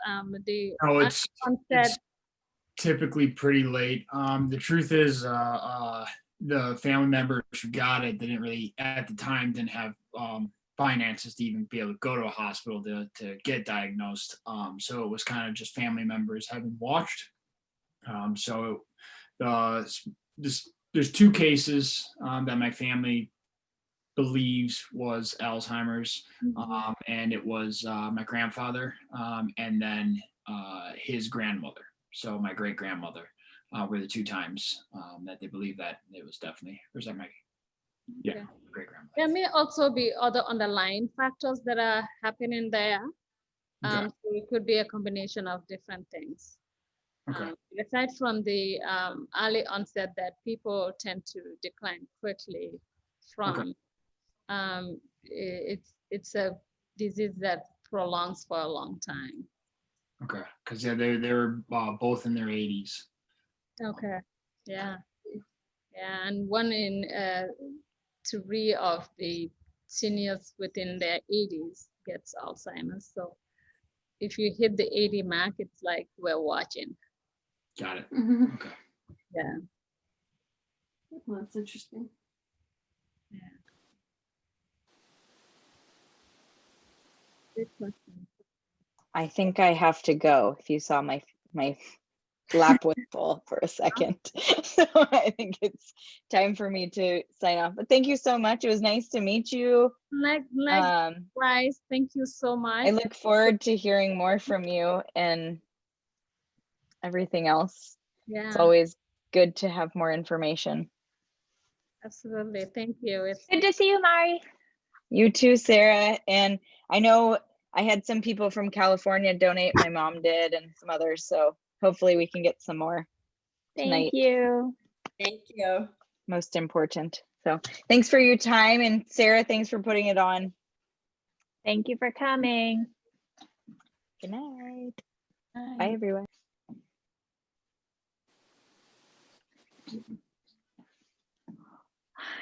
the No, it's onset? typically pretty late. The truth is, the family members who got it didn't really, at the time, didn't have finances to even be able to go to a hospital to get diagnosed. So it was kind of just family members having watched. So there's two cases that my family believes was Alzheimer's, and it was my grandfather and then his grandmother. So my great grandmother were the two times that they believe that it was definitely, or is that my, yeah, great grandmother. There may also be other underlying factors that are happening there. Okay. So it could be a combination of different things. Okay. Aside from the early onset that people tend to decline quickly from, it's a disease that prolongs for a long time. Okay, because yeah, they were both in their 80s. Okay, yeah, and one in 3 of the seniors within their 80s gets Alzheimer's. So if you hit the 80 mark, it's like we're watching. Got it. Okay. Yeah. Well, that's interesting. Yeah. Good question. I think I have to go. If you saw my lap was full for a second. So I think it's time for me to sign off. But thank you so much. It was nice to meet you. Likewise, thank you so much. I look forward to hearing more from you and everything else. Yeah. It's always good to have more information. Absolutely. Thank you. It's good to see you, Mari. You too, Sarah. And I know I had some people from California donate. My mom did, and some others. So hopefully we can get some more tonight. Thank you. Thank you. Most important. So thanks for your time. And Sarah, thanks for putting it on. Thank you for coming. Good night. Bye, everyone.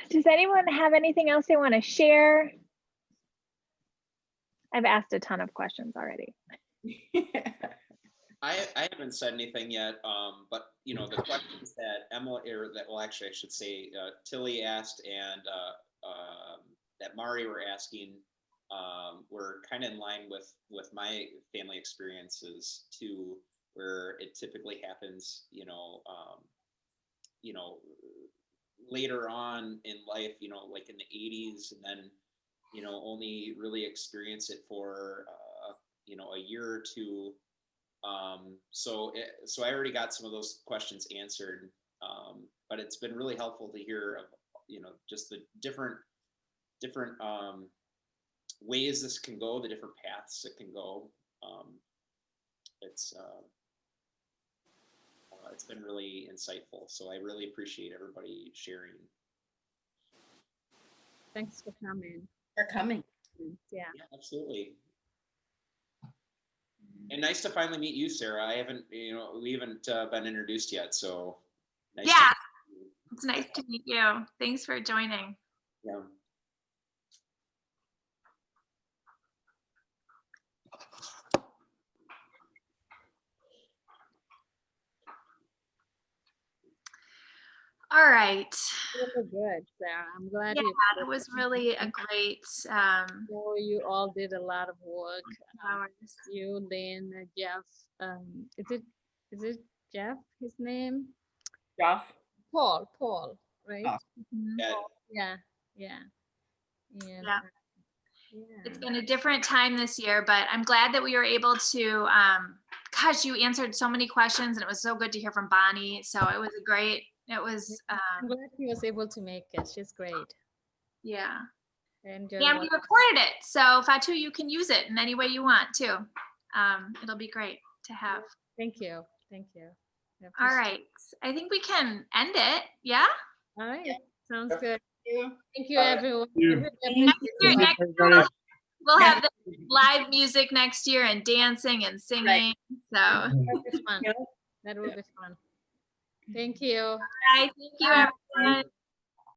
Does anyone have anything else they want to share? I've asked a ton of questions already. I haven't said anything yet, but you know, the questions that Emily, or that, well, actually I should say Tilly asked and that Mari were asking were kind of in line with my family experiences too, where it typically happens, you know, later on in life, you know, like in the 80s, and then, you know, only really experience it for, you know, a year or two. So I already got some of those questions answered, but it's been really helpful to hear of, you know, just the different ways this can go, the different paths it can go. It's been really insightful. So I really appreciate everybody sharing. Thanks for coming. Yeah. Absolutely. And nice to finally meet you, Sarah. We haven't been introduced yet, so. Nice yeah, it's nice to meet you. Thanks for joining. Yeah. All right. Really good, Sarah. I'm glad Yeah, you. it was really a great. So you all did a lot of work. Hours. You, Lynn, Jeff. Is it Jeff? His name? Jeff. Paul, right? Mhm. Yeah, yeah. And, Yeah. yeah. It's been a different time this year, but I'm glad that we were able to, gosh, you answered so many questions and it was so good to hear from Bonnie. So it was it was, I'm glad he was able to make it. She's great. yeah. And And we recorded it. So Fatu, you can use it in any way you want too. It'll be great to have. Thank you. Thank you. I All appreciate right. I think we can end it. Yeah? it. All right. Sounds good. you. Thank you, everyone. you. Next year, Everybody. we'll have the live music next year and dancing and singing. So, That'll be fun. That will be fun. Thank you. bye. Thank you, everyone.